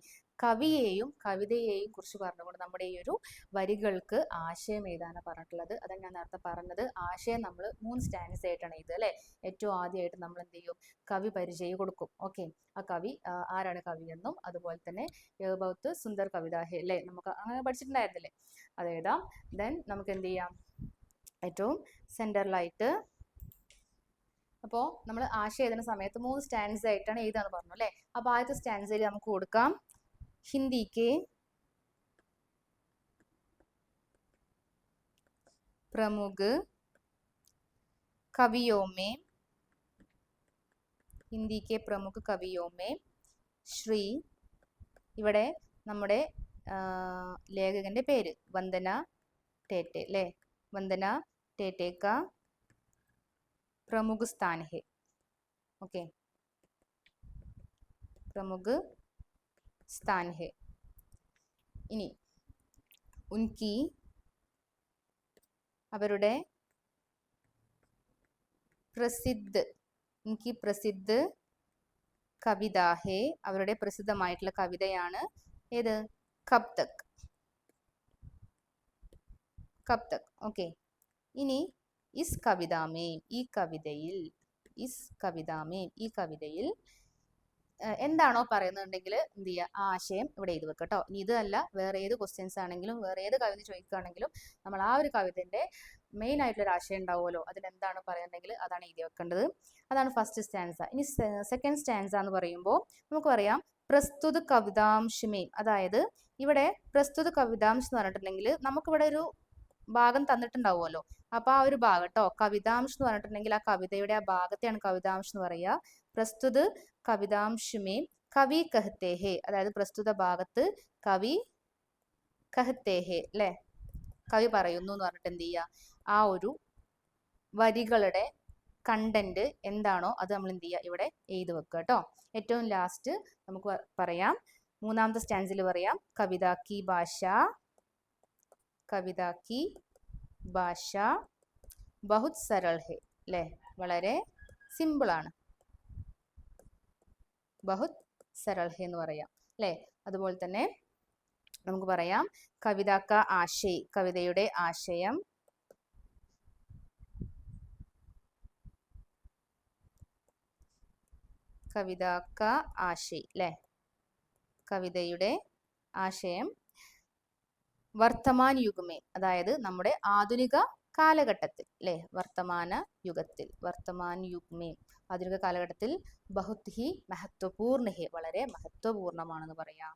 കവിയെയും കവിതയെയും കുറിച്ച് പറഞ്ഞുകൊണ്ട് നമ്മുടെ ഈ ഒരു വരികൾക്ക് ആശയം എഴുതാനാണ് പറഞ്ഞിട്ടുള്ളത്. അതാണ് ഞാൻ നേരത്തെ പറഞ്ഞത്, ആശയം നമ്മൾ 3 സ്റ്റാൻസ് ആയിട്ടാണ് എഴുതുക അല്ലെ. ഏറ്റവും ആദ്യമായിട്ട് നമ്മൾ എന്ത് ചെയ്യും, കവി പരിചയം കൊടുക്കും. ഓക്കെ, ആ കവി ആരാണ് കവി എന്നും അതുപോലെ തന്നെ ബൗത്ത് സുന്ദർ കവിത ഹെ അല്ലെ, നമുക്ക് അങ്ങനെ പഠിച്ചിട്ടുണ്ടായിരുന്നില്ലേ, അത് എഴുതാം. ദെൻ നമുക്ക് എന്ത് ചെയ്യാം, ഏറ്റവും സെന്ററിലായിട്ട് അപ്പോൾ നമ്മൾ ആശയം എഴുതുന്ന സമയത്ത് 3 സ്റ്റാൻസ് ആയിട്ടാണ് എഴുതാന്ന് പറഞ്ഞു അല്ലെ. അപ്പൊ ആദ്യത്തെ സ്റ്റാൻസയിൽ നമുക്ക് കൊടുക്കാം, हिंदी के प्रमुख कवियों में, हिंदी के प्रमुख कवियों में ശ്രീ, ഇവിടെ നമ്മുടെ ലേഖകന്റെ പേര് വന്ദന ടേറ്റെ അല്ലേ. വന്ദന ടേറ്റെ का प्रमुख स्थान है. ओके, प्रमुख स्थान है. ഇനി ഉൻകി, അവരുടെ പ്രസിദ്ധ, ഉൻകി പ്രസിദ്ധ കവിത ഹേ, അവരുടെ പ്രസിദ്ധമായിട്ടുള്ള കവിതയാണ് ഏത്, കബ് തക്. കബ് തക്. ഓക്കെ, ഇനി ഇസ് കവിതാമേ, ഈ കവിതയിൽ, ഇസ് കവിതാമേ, ഈ കവിതയിൽ എന്താണോ പറയുന്നുണ്ടെങ്കിൽ എന്ത് ചെയ്യുക, ആ ആശയം ഇവിടെ എഴുതി വെക്കുക കേട്ടോ. ഇനി ഇതല്ല, വേറെ ഏത് ക്വസ്റ്റ്യൻസ് ആണെങ്കിലും വേറെ ഏത് കവിത ചോദിക്കുകയാണെങ്കിലും നമ്മൾ ആ ഒരു കവിതന്റെ മെയിൻ ആയിട്ടുള്ള ഒരു ആശയം ഉണ്ടാവുമല്ലോ, അതിലെന്താണ് പറയുന്നുണ്ടെങ്കിൽ അതാണ് എഴുതി വെക്കേണ്ടത്. അതാണ് ഫസ്റ്റ് സ്റ്റാൻസ. ഇനി സെക്കൻഡ് സ്റ്റാൻസ എന്ന് പറയുമ്പോൾ നമുക്ക് പറയാം പ്രസ്തുത കവിതാംശമേ. അതായത് ഇവിടെ പ്രസ്തുത കവിതാംശം എന്ന് പറഞ്ഞിട്ടുണ്ടെങ്കിൽ നമുക്കിവിടെ ഒരു ഭാഗം തന്നിട്ടുണ്ടാവുമല്ലോ. അപ്പൊ ആ ഒരു ഭാഗം കേട്ടോ, കവിതാംശം എന്ന് പറഞ്ഞിട്ടുണ്ടെങ്കിൽ ആ കവിതയുടെ ആ ഭാഗത്തെയാണ് കവിതാംശം എന്ന് പറയുക. പ്രസ്തുത കവിതാംശമേ കവി കഹത്തെ ഹേ. അതായത് പ്രസ്തുത ഭാഗത്ത് കവി കഹത്തെ ഹേ അല്ലെ, കവി പറയുന്നു എന്ന് പറഞ്ഞിട്ട് എന്ത് ചെയ്യുക, ആ ഒരു വരികളുടെ കണ്ടന്റ് എന്താണോ അത് നമ്മൾ എന്ത് ചെയ്യുക, ഇവിടെ എഴുതി വെക്കുക കേട്ടോ. ഏറ്റവും ലാസ്റ്റ് നമുക്ക് പറയാം, മൂന്നാമത്തെ സ്റ്റാൻസിൽ പറയാം കവിത കി ഭാഷ, കവിത കി ഭാഷ ബഹുത് സരൾ ഹെ അല്ലെ, വളരെ സിമ്പിൾ ആണ്, ബഹുത് സരൾ ഹെ എന്ന് പറയാം അല്ലെ. അതുപോലെ തന്നെ നമുക്ക് പറയാം കവിത ക ആശയ്, കവിതയുടെ ആശയം, കവിത ക ആശയ് അല്ലെ, കവിതയുടെ ആശയം വർത്തമാൻ യുഗമേ, അതായത് നമ്മുടെ ആധുനിക കാലഘട്ടത്തിൽ അല്ലെ, വർത്തമാന യുഗത്തിൽ, വർത്തമാൻ യുഗ്മേ, ആധുനിക കാലഘട്ടത്തിൽ ബഹുത് ഹി മഹത്വപൂർണ്ണ ഹെ, വളരെ മഹത്വപൂർണ്ണമാണെന്ന് പറയാം.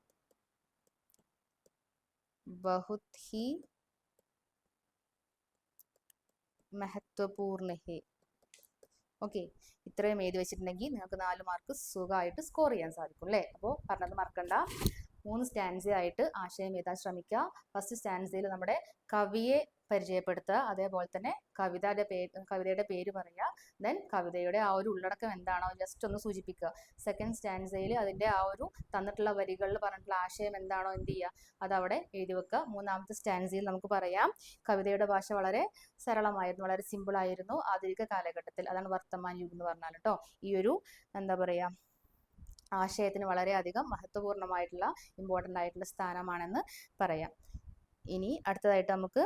ബഹുത് ഹി മഹത്വപൂർണ്ണ ഹെ. ഓക്കെ, ഇത്രയും എഴുതി വെച്ചിട്ടുണ്ടെങ്കിൽ നിങ്ങൾക്ക് 4 മാർക്ക് സുഖമായിട്ട് സ്കോർ ചെയ്യാൻ സാധിക്കും അല്ലേ. അപ്പോൾ പറഞ്ഞത് മറക്കണ്ട, 3 സ്റ്റാൻസ ആയിട്ട് ആശയം എഴുതാൻ ശ്രമിക്കുക. ഫസ്റ്റ് സ്റ്റാൻസയിൽ നമ്മുടെ കവിയെ പരിചയപ്പെടുത്തുക, അതേപോലെ തന്നെ കവിതയുടെ പേര് പറയുക, ദെൻ കവിതയുടെ ആ ഒരു ഉള്ളടക്കം എന്താണോ ജസ്റ്റ് ഒന്ന് സൂചിപ്പിക്കുക. സെക്കൻഡ് സ്റ്റാൻസയിൽ അതിൻ്റെ ആ ഒരു തന്നിട്ടുള്ള വരികളിൽ പറഞ്ഞിട്ടുള്ള ആശയം എന്താണോ എന്ത് ചെയ്യുക, അതവിടെ എഴുതി വെക്കുക. മൂന്നാമത്തെ സ്റ്റാൻസയിൽ നമുക്ക് പറയാം കവിതയുടെ ഭാഷ വളരെ സരളമായിരുന്നു, വളരെ സിമ്പിൾ ആയിരുന്നു ആധുനിക കാലഘട്ടത്തിൽ, അതാണ് വർത്തമാൻ യുഗ് എന്ന് പറഞ്ഞാൽ കേട്ടോ. ഈ ഒരു എന്താ പറയുക ആശയത്തിന് വളരെയധികം മഹത്വപൂർണ്ണമായിട്ടുള്ള ഇമ്പോർട്ടൻ്റ് ആയിട്ടുള്ള സ്ഥാനമാണെന്ന് പറയാം. ഇനി അടുത്തതായിട്ട് നമുക്ക്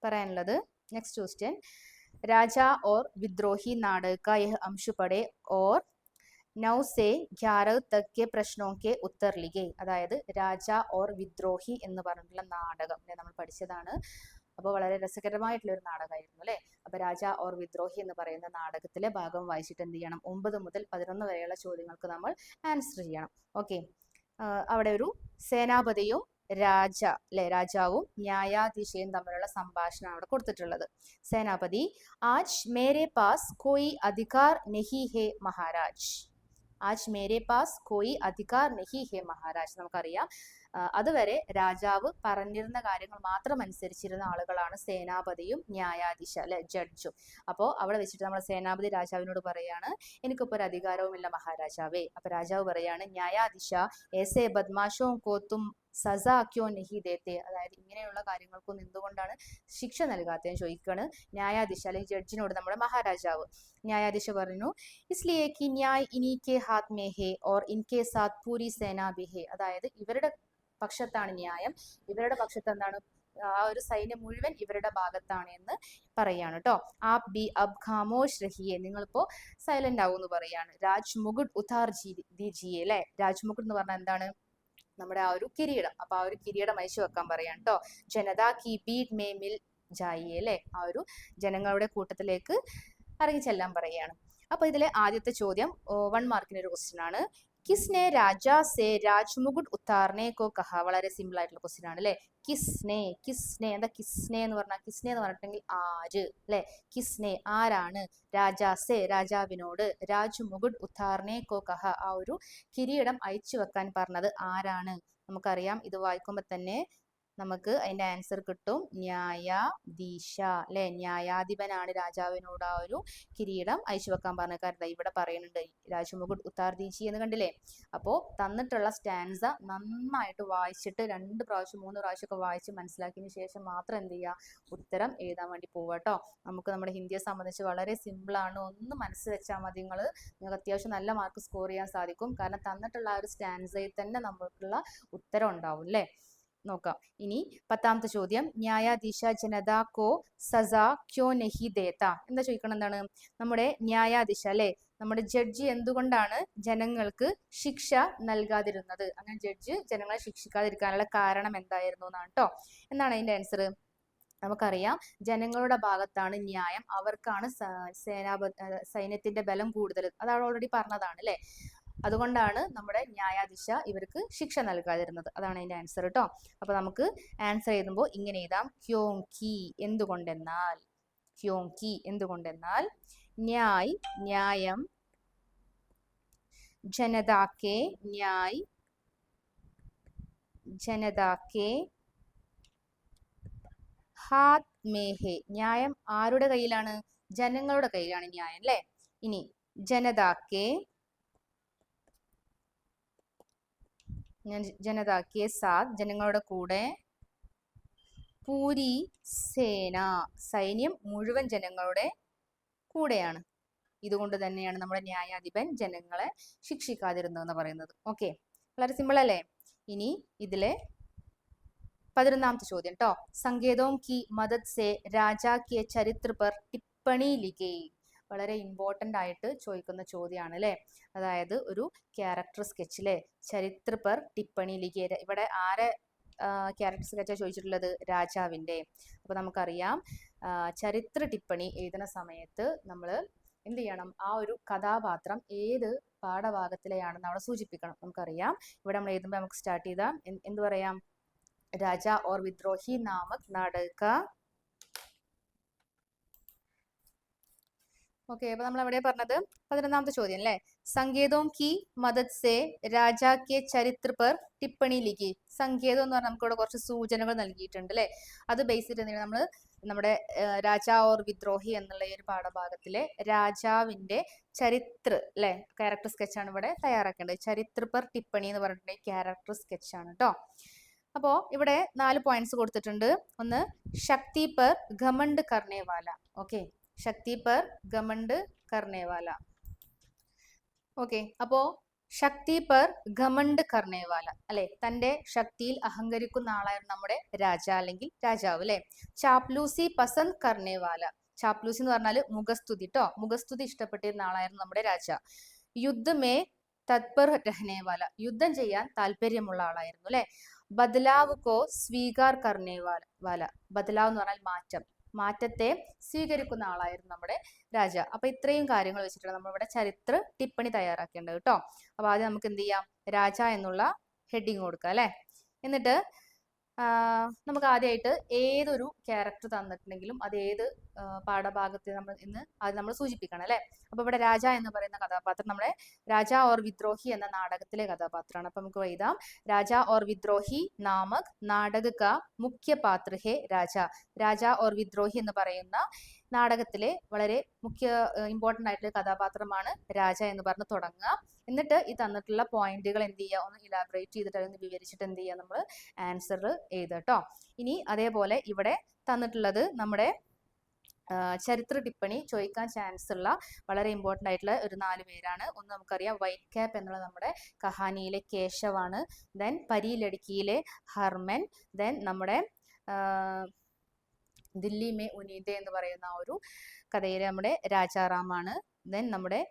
പറയാനുള്ളത് നെക്സ്റ്റ് ക്വസ്റ്റ്യൻ, രാജാ ഓർ വിദ്രോഹി നാടക കാ യഹ് അംശ പഠേ ഓർ 9 से 11 तक के प्रश्नों के उत्तर लिखे. അതായത് രാജ ഓർ വിദ്രോഹി എന്ന് പറഞ്ഞിട്ടുള്ള നാടകം നമ്മൾ പഠിച്ചതാണ്. അപ്പോൾ വളരെ രസകരമായിട്ടുള്ള ഒരു നാടകമായിരുന്നു അല്ലെ. അപ്പൊ രാജ ഓർ വിദ്രോഹി എന്ന് പറയുന്ന നാടകത്തിലെ ഭാഗം വായിച്ചിട്ട് എന്ത് ചെയ്യണം, 9 മുതൽ 11 വരെയുള്ള ചോദ്യങ്ങൾക്ക് നമ്മൾ ആൻസർ ചെയ്യണം. ഓക്കെ, അവിടെ ഒരു സേനാപതിയും രാജാവും ന്യായാധീശയും തമ്മിലുള്ള സംഭാഷണം അവിടെ കൊടുത്തിട്ടുള്ളത്. സേനാപതി, ആജ് മേരെ പാസ് കോയി അധികാർ നഹി ഹേ മഹാരാജ്. ആജ് മേരെ പാസ് കോയി അധികാർ നഹി ഹേ മഹാരാജ്. നമുക്കറിയാം അതുവരെ രാജാവ് പറഞ്ഞിരുന്ന കാര്യങ്ങൾ മാത്രം അനുസരിച്ചിരുന്ന ആളുകളാണ് സേനാപതിയും ന്യായാധീശ അല്ലെ, ജഡ്ജും. അപ്പോൾ അവിടെ വെച്ചിട്ട് നമ്മൾ സേനാപതി രാജാവിനോട് പറയാണ് എനിക്കിപ്പോൾ ഒരു അധികാരവുമില്ല മഹാരാജാവേ. അപ്പൊ രാജാവ് പറയാണ് ന്യായാധീശ ഏസേ ബദ്മാഷോ കോ തും സസാ ക്യോ നഹി ദേത്തെ. അതായത് ഇങ്ങനെയുള്ള കാര്യങ്ങൾക്കൊന്നും എന്തുകൊണ്ടാണ് ശിക്ഷ നൽകാത്തതെന്ന് ചോദിക്കുകയാണ് ന്യായാധീശ അല്ലെങ്കിൽ ജഡ്ജിനോട് നമ്മുടെ മഹാരാജാവ്. ന്യായാധീശ പറഞ്ഞു ഇസ്ലിയേ കി Nyay ഇനിക്കെ Haat may hey or ഇൻകെ സാത്ത് പൂരി സേനാ ബി ഹേ. അതായത് ഇവരുടെ പക്ഷത്താണ് ന്യായം, ഇവരുടെ പക്ഷത്ത് എന്താണ് ആ ഒരു സൈന്യം മുഴുവൻ ഇവരുടെ ഭാഗത്താണ് എന്ന് പറയാണ് കേട്ടോ. ആപ് ബി അബ് ഖാമോഷ് രഹിയെ, നിങ്ങളിപ്പോ സൈലന്റ് ആവും എന്ന് പറയാണ്. രാജ് മുകുട് ഉതാർ ദീജിയെ അല്ലെ. രാജ് മുകുട് എന്ന് പറഞ്ഞാൽ എന്താണ്, നമ്മുടെ ആ ഒരു കിരീടം. അപ്പൊ ആ ഒരു കിരീടം അയച്ചു വെക്കാൻ പറയാണ് കേട്ടോ. ജനതാ കി ബീഡ് മേ മിൽ ജായിയെ അല്ലെ, ആ ഒരു ജനങ്ങളുടെ കൂട്ടത്തിലേക്ക് ഇറങ്ങി ചെല്ലാൻ പറയാണ്. അപ്പൊ ഇതിലെ ആദ്യത്തെ ചോദ്യം 1 മാർക്കിന് ഒരു ക്വസ്റ്റ്യൻ ആണ്. കിസ്നെ രാജാ സേ രാജ്മുകുട് ഉത്താർനെ കോ കഹ. വളരെ സിമ്പിൾ ആയിട്ടുള്ള ക്വസ്റ്റ്യൻ ആണ് അല്ലെ. കിസ്നെ എന്താ കിസ്നെ എന്ന് പറഞ്ഞാൽ, കിസ്നെ എന്ന് പറഞ്ഞിട്ടുണ്ടെങ്കിൽ ആര് അല്ലെ. കിസ്നെ ആരാണ്, രാജാ സേ രാജാവിനോട്, രാജ്മുകുട് ഉത്താർനെ കോ കഹ ആ ഒരു കിരീടം അയച്ചു വെക്കാൻ പറഞ്ഞത് ആരാണ്. നമുക്കറിയാം ഇത് വായിക്കുമ്പോൾ തന്നെ നമുക്ക് അതിന്റെ ആൻസർ കിട്ടും, ന്യായാധീശ അല്ലെ. ന്യായാധിപനാണ് രാജാവിനോട് ആ ഒരു കിരീടം അയച്ചു വെക്കാൻ പറഞ്ഞ. കാരണം ഇവിടെ പറയുന്നുണ്ട് രാജ്മുകുട് ഉത്താർ ദീജി എന്ന് കണ്ടില്ലേ. അപ്പോ തന്നിട്ടുള്ള സ്റ്റാൻസ നന്നായിട്ട് വായിച്ചിട്ട് 2 പ്രാവശ്യം 3 പ്രാവശ്യം ഒക്കെ വായിച്ച് മനസ്സിലാക്കിയതിന് ശേഷം മാത്രം എന്ത് ചെയ്യുക, ഉത്തരം എഴുതാൻ വേണ്ടി പോവുക കേട്ടോ. നമുക്ക് നമ്മുടെ ഹിന്ദിയെ സംബന്ധിച്ച് വളരെ സിമ്പിൾ ആണ്, ഒന്ന് മനസ്സ് വെച്ചാൽ മതി നിങ്ങൾക്ക് അത്യാവശ്യം നല്ല മാർക്ക് സ്കോർ ചെയ്യാൻ സാധിക്കും. കാരണം തന്നിട്ടുള്ള ആ ഒരു സ്റ്റാൻസയിൽ തന്നെ നമുക്കുള്ള ഉത്തരം ഉണ്ടാവും അല്ലേ. നോക്കാം. ഇനി 10ാമത്തെ ചോദ്യം, ന്യായാധീശ ജനതാ കോ സസാ ക്യോ നഹി ദേത്ത. എന്താ ചോദിക്കണം, എന്താണ് നമ്മുടെ ന്യായാധീശ അല്ലെ, നമ്മുടെ ജഡ്ജി എന്തുകൊണ്ടാണ് ജനങ്ങൾക്ക് ശിക്ഷ നൽകാതിരുന്നത്, അങ്ങനെ ജഡ്ജ് ജനങ്ങളെ ശിക്ഷിക്കാതിരിക്കാനുള്ള കാരണം എന്തായിരുന്നു എന്നാണ് കേട്ടോ. എന്താണ് അതിന്റെ ആൻസർ, നമുക്കറിയാം ജനങ്ങളുടെ ഭാഗത്താണ് ന്യായം, അവർക്കാണ് സൈന്യത്തിന്റെ ബലം കൂടുതൽ, അതാണ് ഓൾറെഡി പറഞ്ഞതാണ് അല്ലെ. അതുകൊണ്ടാണ് നമ്മുടെ ന്യായാധീശ ഇവർക്ക് ശിക്ഷ നൽകാതിരുന്നത്. അതാണ് അതിന്റെ ആൻസർ കേട്ടോ. അപ്പൊ നമുക്ക് ആൻസർ എഴുതുമ്പോൾ ഇങ്ങനെ എഴുതാം, ക്യോങ്കി എന്തുകൊണ്ടെന്നാൽ, ക്യോങ്കി എന്തുകൊണ്ടെന്നാൽ, ന്യായ് ന്യായം, ജനതാക്കെ ന്യായ് ജനതാക്കെ ഹാത് മേ ഹെ, ന്യായം ആരുടെ കയ്യിലാണ്? ജനങ്ങളുടെ കയ്യിലാണ് ന്യായം അല്ലെ. ഇനി ജനതാക്കെ ജനതാക്കെ സാത്, ജനങ്ങളുടെ കൂടെ, പൂരി സേന, സൈന്യം മുഴുവൻ ജനങ്ങളുടെ കൂടെയാണ്. ഇതുകൊണ്ട് തന്നെയാണ് നമ്മുടെ ന്യായാധിപൻ ജനങ്ങളെ ശിക്ഷിക്കാതിരുന്നതെന്ന് പറയുന്നത്. ഓക്കെ, വളരെ സിമ്പിൾ അല്ലേ. ഇനി ഇതിലെ 11ാമത്തെ ചോദ്യം കേട്ടോ. സങ്കേതോം കി മദദ് സെ രാജാ കെ ചരിത്ര പർ ടിപ്പണി ലിഖേ. വളരെ ഇമ്പോർട്ടന്റ് ആയിട്ട് ചോദിക്കുന്ന ചോദ്യമാണ് അല്ലെ. അതായത് ഒരു ക്യാരക്ടർ സ്കെച്ചിലെ ചരിത്ര പർ ടിപ്പണി ലിഖേ. ഇവിടെ ആരെ ക്യാരക്ടർ സ്കെച്ചാണ് ചോദിച്ചിട്ടുള്ളത്? രാജാവിന്റെ. അപ്പൊ നമുക്കറിയാം ചരിത്ര ടിപ്പണി എഴുതുന്ന സമയത്ത് നമ്മൾ എന്ത് ചെയ്യണം? ആ ഒരു കഥാപാത്രം ഏത് പാഠഭാഗത്തിലെയാണെന്ന് അവിടെ സൂചിപ്പിക്കണം. നമുക്കറിയാം ഇവിടെ നമ്മൾ എഴുതുമ്പോൾ നമുക്ക് സ്റ്റാർട്ട് ചെയ്താൽ എന്ത് പറയാം? രാജ ഓർ വിദ്രോഹി നാമക് നാടക. ഓക്കെ, അപ്പൊ നമ്മൾ എവിടെ പറഞ്ഞത്? 11ാമത്തെ ചോദ്യം അല്ലെ. സങ്കേതോം കി മദദ് സെ രാജാ കെ ചരിത്ര പർ ടിപ്പണി ലിഖി. സങ്കേതം എന്ന് പറഞ്ഞാൽ നമുക്ക് ഇവിടെ കുറച്ച് സൂചനകൾ നൽകിയിട്ടുണ്ട് അല്ലെ. അത് ബേസ് ചെയ്തിട്ട് നമ്മൾ നമ്മുടെ രാജ ഓർ വിദ്രോഹി എന്നുള്ള ഈ ഒരു പാഠഭാഗത്തിലെ രാജാവിന്റെ ചരിത്ര അല്ലെ ക്യാരക്ടർ സ്കെച്ചാണ് ഇവിടെ തയ്യാറാക്കേണ്ടത്. ചരിത്ര പർ ടിപ്പണി എന്ന് പറഞ്ഞിട്ടുണ്ടെങ്കിൽ ക്യാരക്ടർ സ്കെച്ചാണ് കേട്ടോ. അപ്പോ ഇവിടെ 4 പോയിന്റ്സ് കൊടുത്തിട്ടുണ്ട്. ഒന്ന്, ശക്തി പർ ഘമണ്ട് കർണേ വാല. ഓക്കെ, ശക്തി പർ ഘമണ്ട് കർണേ വാല. ഓക്കെ, അപ്പോ ശക്തി പർ ഘമണ്ട് കർണേ വാല അല്ലെ, തന്റെ ശക്തിയിൽ അഹങ്കരിക്കുന്ന ആളായിരുന്നു നമ്മുടെ രാജ അല്ലെങ്കിൽ രാജാവ് അല്ലെ. ചാപ്ലൂസി പസന്ദ് കർണേ വാല. ചാപ്ലൂസി എന്ന് പറഞ്ഞാൽ മുഖസ്തുതി ട്ടോ. മുഖസ്തുതി ഇഷ്ടപ്പെട്ടിരുന്ന ആളായിരുന്നു നമ്മുടെ രാജ. യുദ്ധമേ തത്പർ രഹ്നേ വാല. യുദ്ധം ചെയ്യാൻ താല്പര്യമുള്ള ആളായിരുന്നു അല്ലെ. ബദലാവ് കോ സ്വീകാർ കർണേ വാല. ബദലാവ് എന്ന് പറഞ്ഞാൽ മാറ്റം, മാറ്റത്തെ സ്വീകരിക്കുന്ന ആളായിരുന്നു നമ്മുടെ രാജ. അപ്പൊ ഇത്രയും കാര്യങ്ങൾ വെച്ചിട്ടാണ് നമ്മളിവിടെ ചരിത്ര ടിപ്പണി തയ്യാറാക്കേണ്ടത് കേട്ടോ. അപ്പൊ ആദ്യം നമുക്ക് എന്ത് ചെയ്യാം? രാജ എന്നുള്ള ഹെഡിങ് കൊടുക്കാം അല്ലെ. എന്നിട്ട് നമുക്ക് ആദ്യമായിട്ട് ഏതൊരു ക്യാരക്ടർ തന്നിട്ടുണ്ടെങ്കിലും അത് ഏത് പാഠഭാഗത്തെ നമ്മൾ സൂചിപ്പിക്കണം അല്ലെ. അപ്പൊ ഇവിടെ രാജ എന്ന് പറയുന്ന കഥാപാത്രം നമ്മുടെ രാജ ഓർ വിദ്രോഹി എന്ന നാടകത്തിലെ കഥാപാത്രമാണ്. അപ്പൊ നമുക്ക് എഴുതാം, രാജ ഓർ വിദ്രോഹി നാമക് നാടക കാ മുഖ്യ പാത്ര ഹേ രാജ. രാജ ഓർ വിദ്രോഹി എന്ന് പറയുന്ന നാടകത്തിലെ വളരെ ഇമ്പോർട്ടന്റ് ആയിട്ടുള്ള കഥാപാത്രമാണ് രാജ എന്ന് പറഞ്ഞ് തുടങ്ങുക. എന്നിട്ട് ഈ തന്നിട്ടുള്ള പോയിന്റുകൾ എന്ത് ചെയ്യുക? ഒന്ന് ഇലാബറേറ്റ് ചെയ്തിട്ട് അതിന് വിവരിച്ചിട്ട് എന്ത് ചെയ്യുക? നമ്മൾ ആൻസർ എഴുതുക കേട്ടോ. ഇനി അതേപോലെ ഇവിടെ തന്നിട്ടുള്ളത് നമ്മുടെ ചരിത്ര ടിപ്പണി ചോദിക്കാൻ ചാൻസ് ഉള്ള വളരെ ഇമ്പോർട്ടന്റ് ആയിട്ടുള്ള ഒരു 4 പേരാണ്. ഒന്ന് നമുക്കറിയാം വൈറ്റ് ക്യാപ്പ് എന്നുള്ള നമ്മുടെ കഹാനിയിലെ കേശവാണ്. ദെൻ പരി ലടുക്കിയിലെ ഹർമൻ. ദെൻ നമ്മുടെ ദില്ലി മേ ഉനീദ എന്ന് പറയുന്ന ആ ഒരു കഥയിലെ നമ്മുടെ രാജാറാമാണ്. ദെൻ നമ്മുടെ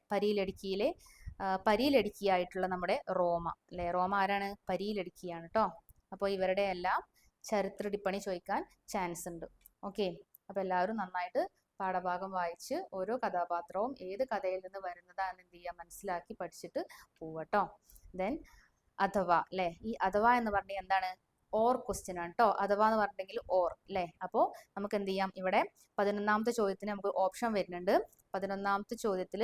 പരി ലടുക്കിയായിട്ടുള്ള നമ്മുടെ റോമ അല്ലെ. റോമ ആരാണ്? പരി ലടുക്കിയാണ് കേട്ടോ. അപ്പോൾ ഇവരുടെ എല്ലാം ചരിത്ര ടിപ്പണി ചോദിക്കാൻ ചാൻസ് ഉണ്ട്. ഓക്കെ, അപ്പൊ എല്ലാവരും നന്നായിട്ട് പാഠഭാഗം വായിച്ച് ഓരോ കഥാപാത്രവും ഏത് കഥയിൽ നിന്ന് വരുന്നതാണെന്ന് എന്ത് ചെയ്യുക? മനസ്സിലാക്കി പഠിച്ചിട്ട് പോവട്ടോ. ദെൻ അഥവാ അല്ലെ. ഈ അഥവാ എന്ന് പറഞ്ഞാൽ എന്താണ്? ഓർ ക്വസ്റ്റ്യൻ ആണ് കേട്ടോ. അഥവാ എന്ന് പറഞ്ഞിട്ടുണ്ടെങ്കിൽ ഓർ അല്ലെ. അപ്പോൾ നമുക്ക് എന്ത് ചെയ്യാം? ഇവിടെ 11ാമത്തെ ചോദ്യത്തിന് നമുക്ക് ഓപ്ഷൻ വരുന്നുണ്ട്. 11ാമത്തെ ചോദ്യത്തിൽ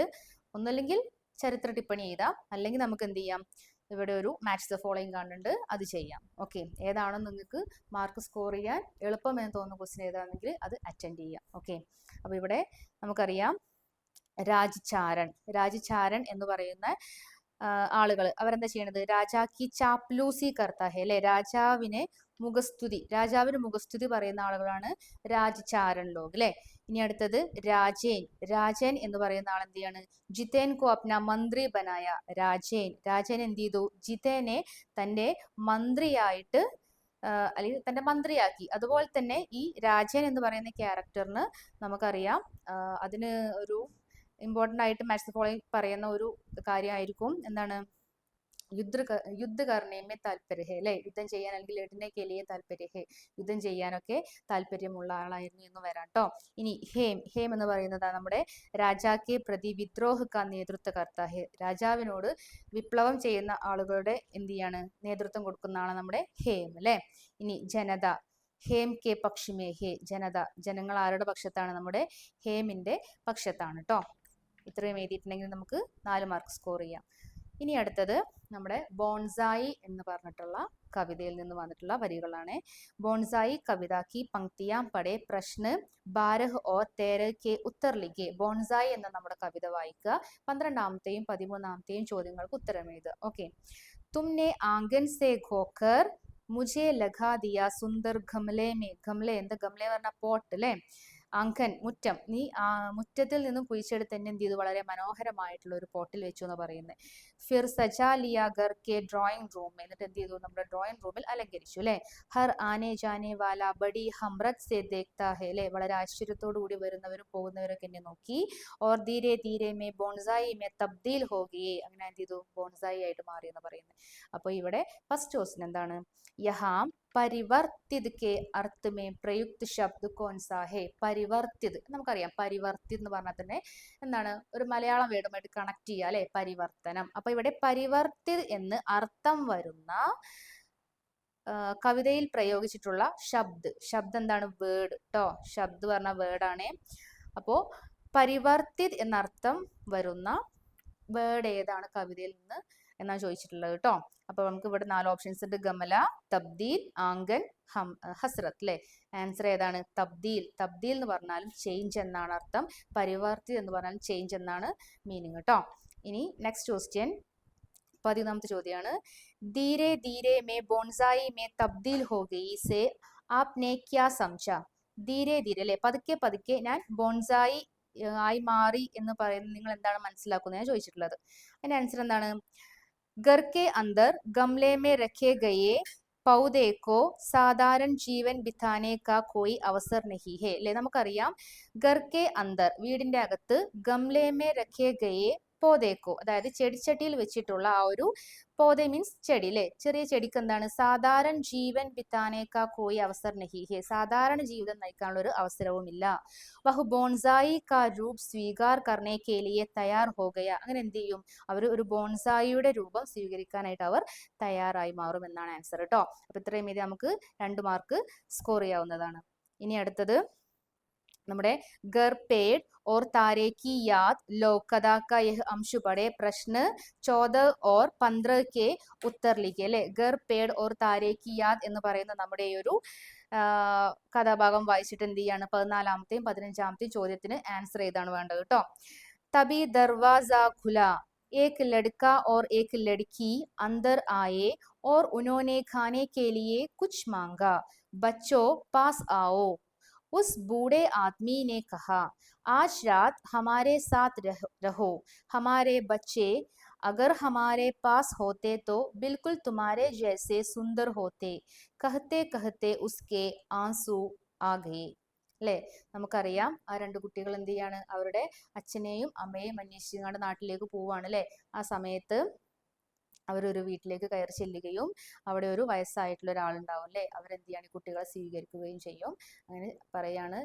ഒന്നല്ലെങ്കിൽ ചരിത്ര ടിപ്പണി എഴുതാം, അല്ലെങ്കിൽ നമുക്ക് എന്ത് ചെയ്യാം? ഇവിടെ ഒരു മാച്ച് ദ ഫോളോയിങ് കാണുന്നുണ്ട്, അത് ചെയ്യാം. ഓക്കെ, ഏതാണോ നിങ്ങൾക്ക് മാർക്ക് സ്കോർ ചെയ്യാൻ എളുപ്പം എന്ന് തോന്നുന്ന ക്വസ്റ്റ്യൻ ഏതാണെങ്കിൽ അത് അറ്റൻഡ് ചെയ്യാം. ഓക്കെ, അപ്പൊ ഇവിടെ നമുക്കറിയാം രാജ്ചാരൻ എന്ന് പറയുന്ന ആളുകൾ അവരെന്താ ചെയ്യണത്? രാജാക്കി ചാപ്ലൂസി കർത്താ ഹെ അല്ലെ. രാജാവിന് മുഖസ്തുതി പറയുന്ന ആളുകളാണ് രാജ്ചാരൻ ലോഗ് അല്ലെ. ഇനി അടുത്തത് രാജേൻ എന്ന് പറയുന്ന ആൾ എന്ത് ചെയ്യാണ്? ജിതേൻ കോ അപ്ന മന്ത്രി ബനായ. രാജേൻ എന്ത് ചെയ്തു? ജിതേനെ തന്റെ മന്ത്രിയായിട്ട് അല്ലെങ്കിൽ തന്റെ മന്ത്രിയാക്കി. അതുപോലെ തന്നെ ഈ രാജൻ എന്ന് പറയുന്ന ക്യാരക്ടറിന് നമുക്കറിയാം അതിന് ഒരു ഇമ്പോർട്ടന്റ് ആയിട്ട് മാച്ച് ദ ഫോളോയിങ് പറയുന്ന ഒരു കാര്യമായിരിക്കും എന്താണ്? യുദ്ധ करने में താല്പര്യ ഹേ അല്ലെ, യുദ്ധം ചെയ്യാൻ അല്ലെങ്കിൽ ലഡ്നെ കെ ലിയെ താല്പര്യ ഹേ, യുദ്ധം ചെയ്യാനൊക്കെ താല്പര്യമുള്ള ആളായിരുന്നു എന്ന് വരാം ട്ടോ. ഇനി ഹേം, ഹേം എന്ന് പറയുന്നത് നമ്മുടെ രാജാക്കെ പ്രതി വിദ്രോഹ കാ നേതൃത്വ കർത്ത ഹേ, രാജാവിനോട് വിപ്ലവം ചെയ്യുന്ന ആളുകളുടെ എന്ത് ചെയ്യാണ്, നേതൃത്വം കൊടുക്കുന്ന ആളാണ് നമ്മുടെ ഹേം അല്ലെ. ഇനി ജനത, ഹേം കെ പക്ഷിമേ ഹേ, ജനത, ജനങ്ങൾ ആരുടെ പക്ഷത്താണ്, നമ്മുടെ ഹേമിന്റെ പക്ഷത്താണ് ട്ടോ. ഇത്രയും എഴുതിയിട്ടുണ്ടെങ്കിൽ നമുക്ക് 4 മാർക്ക് സ്കോർ ചെയ്യാം. ഇനി അടുത്തത് നമ്മുടെ ബോൺസായി എന്ന് പറഞ്ഞിട്ടുള്ള കവിതയിൽ നിന്ന് വന്നിട്ടുള്ള വരികളാണ്. ബോൺസായി കവിത കി പങ്ക്തിയാം പടേ പ്രശ്ന 12 और 13 के उत्तर लिखे. ബോൺസായി എന്ന നമ്മുടെ കവിത വായിക്കുക, 12ാമത്തെയും 13ാമത്തെയും ചോദ്യങ്ങൾക്ക് ഉത്തരം എഴുതുക. Okay. തുമ്നെ ആംഗൻ say ഘോക്കർ മുझे Laga Diya Sundar ഗംലെ may, ഗംലെ എന്താ, ഗംലെ പറഞ്ഞ പോട്ട് അല്ലെ, ആങ്കൻ മുറ്റം, നീ മുറ്റത്തിൽ നിന്നും കുഴിച്ചെടുത്ത് തന്നെ എന്ത് ചെയ്തു, വളരെ മനോഹരമായിട്ടുള്ള ഒരു പോട്ടിൽ വെച്ചു എന്ന് പറയുന്നത്. ഫിർ സജാ ലിയാ ഗർ കെ ഡ്രോയിങ് റൂം, എന്നിട്ട് എന്ത് ചെയ്തു, നമ്മുടെ ഡ്രോയിങ് റൂമിൽ അലങ്കരിച്ചു അല്ലെ. ഹർ ആനെ ജാനെ വാല ബഡി ഹംറത് സെ ദേഖ്താ ഹെ അല്ലെ, വളരെ ആശ്ചര്യത്തോടു കൂടി വരുന്നവരും പോകുന്നവരൊക്കെ എന്നെ നോക്കി. ഓർ ധീരെ ധീരെ മേ ബോൺസായി മേ തബ്ദീൽ ഹോ ഗയേ, അങ്ങനെ എന്ത് ചെയ്തു, ബോൺസായി ആയിട്ട് മാറി എന്ന് പറയുന്നത്. അപ്പോൾ ഇവിടെ ഫസ്റ്റ് ക്വസ്റ്റ്യൻ എന്താണ്, യഹാം പരിവർത്തിത് കെ അർത്ഥ മേ പ്രയുക്ത ശബ്ദ കോൺസാ ഹേ. പരിവർത്തിത് നമുക്കറിയാം, പരിവർത്തിത് എന്ന് പറഞ്ഞാൽ തന്നെ എന്താണ്, ഒരു മലയാളം വേർഡുമായിട്ട് കണക്ട് ചെയ്യുക അല്ലെ, പരിവർത്തനം. അപ്പൊ ഇവിടെ പരിവർത്തിത് എന്ന് അർത്ഥം വരുന്ന കവിതയിൽ പ്രയോഗിച്ചിട്ടുള്ള ശബ്ദം എന്താണ്, വേർഡ് ട്ടോ. ശബ്ദ് പറഞ്ഞ വേർഡാണ്. അപ്പോ പരിവർത്തിത് എന്നർത്ഥം വരുന്ന വേർഡ് ഏതാണ് കവിതയിൽ നിന്ന് എന്നാണ് ചോദിച്ചിട്ടുള്ളത് കേട്ടോ. അപ്പൊ നമുക്ക് ഇവിടെ 4 ഓപ്ഷൻസ് ഉണ്ട്, ഗമല, തബ്ദീൽ, ആംഗൻ, ഹസ്രത്ത് അല്ലെ. ആൻസർ ഏതാണ്, തബ്ദീൽ. തബ്ദീൽ എന്ന് പറഞ്ഞാലും ചേഞ്ച് എന്നാണ് അർത്ഥം, പരിവർത്തി എന്ന് പറഞ്ഞാലും ചേഞ്ച് എന്നാണ് മീനിങ് കേട്ടോ. ഇനി നെക്സ്റ്റ് ക്വസ്റ്റ്യൻ, 13ാമത്തെ ചോദ്യമാണ്. ധീരെ ധീരെ മേ ബോൺസായി മേ തബ്ദീൽ ഹോ ഗയി സേ ആപ്നെ ക്യാ സംജ. ധീരെ ധീരെ അല്ലെ, പതുക്കെ പതുക്കെ ഞാൻ ബോൺസായി ആയി മാറി എന്ന് പറയുന്നത് നിങ്ങൾ എന്താണ് മനസ്സിലാക്കുന്നത് ചോദിച്ചിട്ടുള്ളത്. അതിന്റെ ആൻസർ എന്താണ്, घर के अंदर गमले में रखे गए पौधे को साधारण जीवन बिताने का कोई अवसर नहीं है അല്ലെ. നമുക്കറിയാം, घर के अंदर വീടിന്റെ അകത്ത്, ഗംലെ മേ രഖേ ഗയേ പോതേക്കോ, അതായത് ചെടിച്ചട്ടിയിൽ വെച്ചിട്ടുള്ള ആ ഒരു, പോതെ മീൻസ് ചെടി അല്ലെ, ചെറിയ ചെടിക്ക് എന്താണ്, സാധാരണ ജീവൻ ബിത്താനേക്കാ കോയി അവസർ നഹി ഹേ, സാധാരണ ജീവിതം നയിക്കാനുള്ള ഒരു അവസരവുമില്ല. വഹു ബോൺസായി കാ രൂപ് സ്വീകാർ കർണേ കെ ലിയെ തയ്യാർ ഹോ ഗയ, അങ്ങനെ എന്ത് ചെയ്യും, അവർ ഒരു ബോൺസായിയുടെ രൂപം സ്വീകരിക്കാനായിട്ട് അവർ തയ്യാറായി മാറും എന്നാണ് ആൻസർ കേട്ടോ. അപ്പൊ ഇത്രയും ഇത് നമുക്ക് 2 മാർക്ക് സ്കോർ ചെയ്യാവുന്നതാണ്. ഇനി അടുത്തത് നമ്മുടെ घर पेड़ और तारे की याद लोकदा का यह अंश पढ़े प्रश्न 14 और 15 के उत्तर लिखे അല്ലെ. घर पेड़ और तारे की याद എന്ന് പറയുന്ന നമ്മുടെ ഈ ഒരു കഥാഭാഗം വായിച്ചിട്ട് എന്ത് ചെയ്യാണ്, 14ാമത്തെയും 15ാമത്തെയും ചോദ്യത്തിന് ആൻസർ ഏതാണ് വേണ്ടത് കേട്ടോ. തബി ദർവാസ ഖുല, एक लड़का और एक लड़की अंदर आए और उन्होंने खाने के लिए कुछ मांगा. बच्चों पास आओ. उस बूढ़े आदमी ने कहा, आज रात हमारे साथ रहो. हमारे बच्चे अगर हमारे पास होते तो बिल्कुल तुम्हारे जैसे सुंदर होते. कहते कहते उसके आंसू आ गए അല്ലെ. നമുക്കറിയാം, ആ 2 കുട്ടികൾ എന്ത് ചെയ്യാണ്, അവരുടെ അച്ഛനെയും അമ്മയെയും അന്വേഷിച്ചുകൊണ്ട് നാട്ടിലേക്ക് പോവാണ് അല്ലെ. ആ സമയത്ത് അവരൊരു വീട്ടിലേക്ക് കയറി ചെല്ലുകയും അവിടെ ഒരു വയസ്സായിട്ടുള്ള ഒരാളുണ്ടാവും അല്ലെ. അവരെന്ത് ചെയ്യാണ്, കുട്ടികളെ സ്വീകരിക്കുകയും ചെയ്യും. അങ്ങനെ പറയാണ്,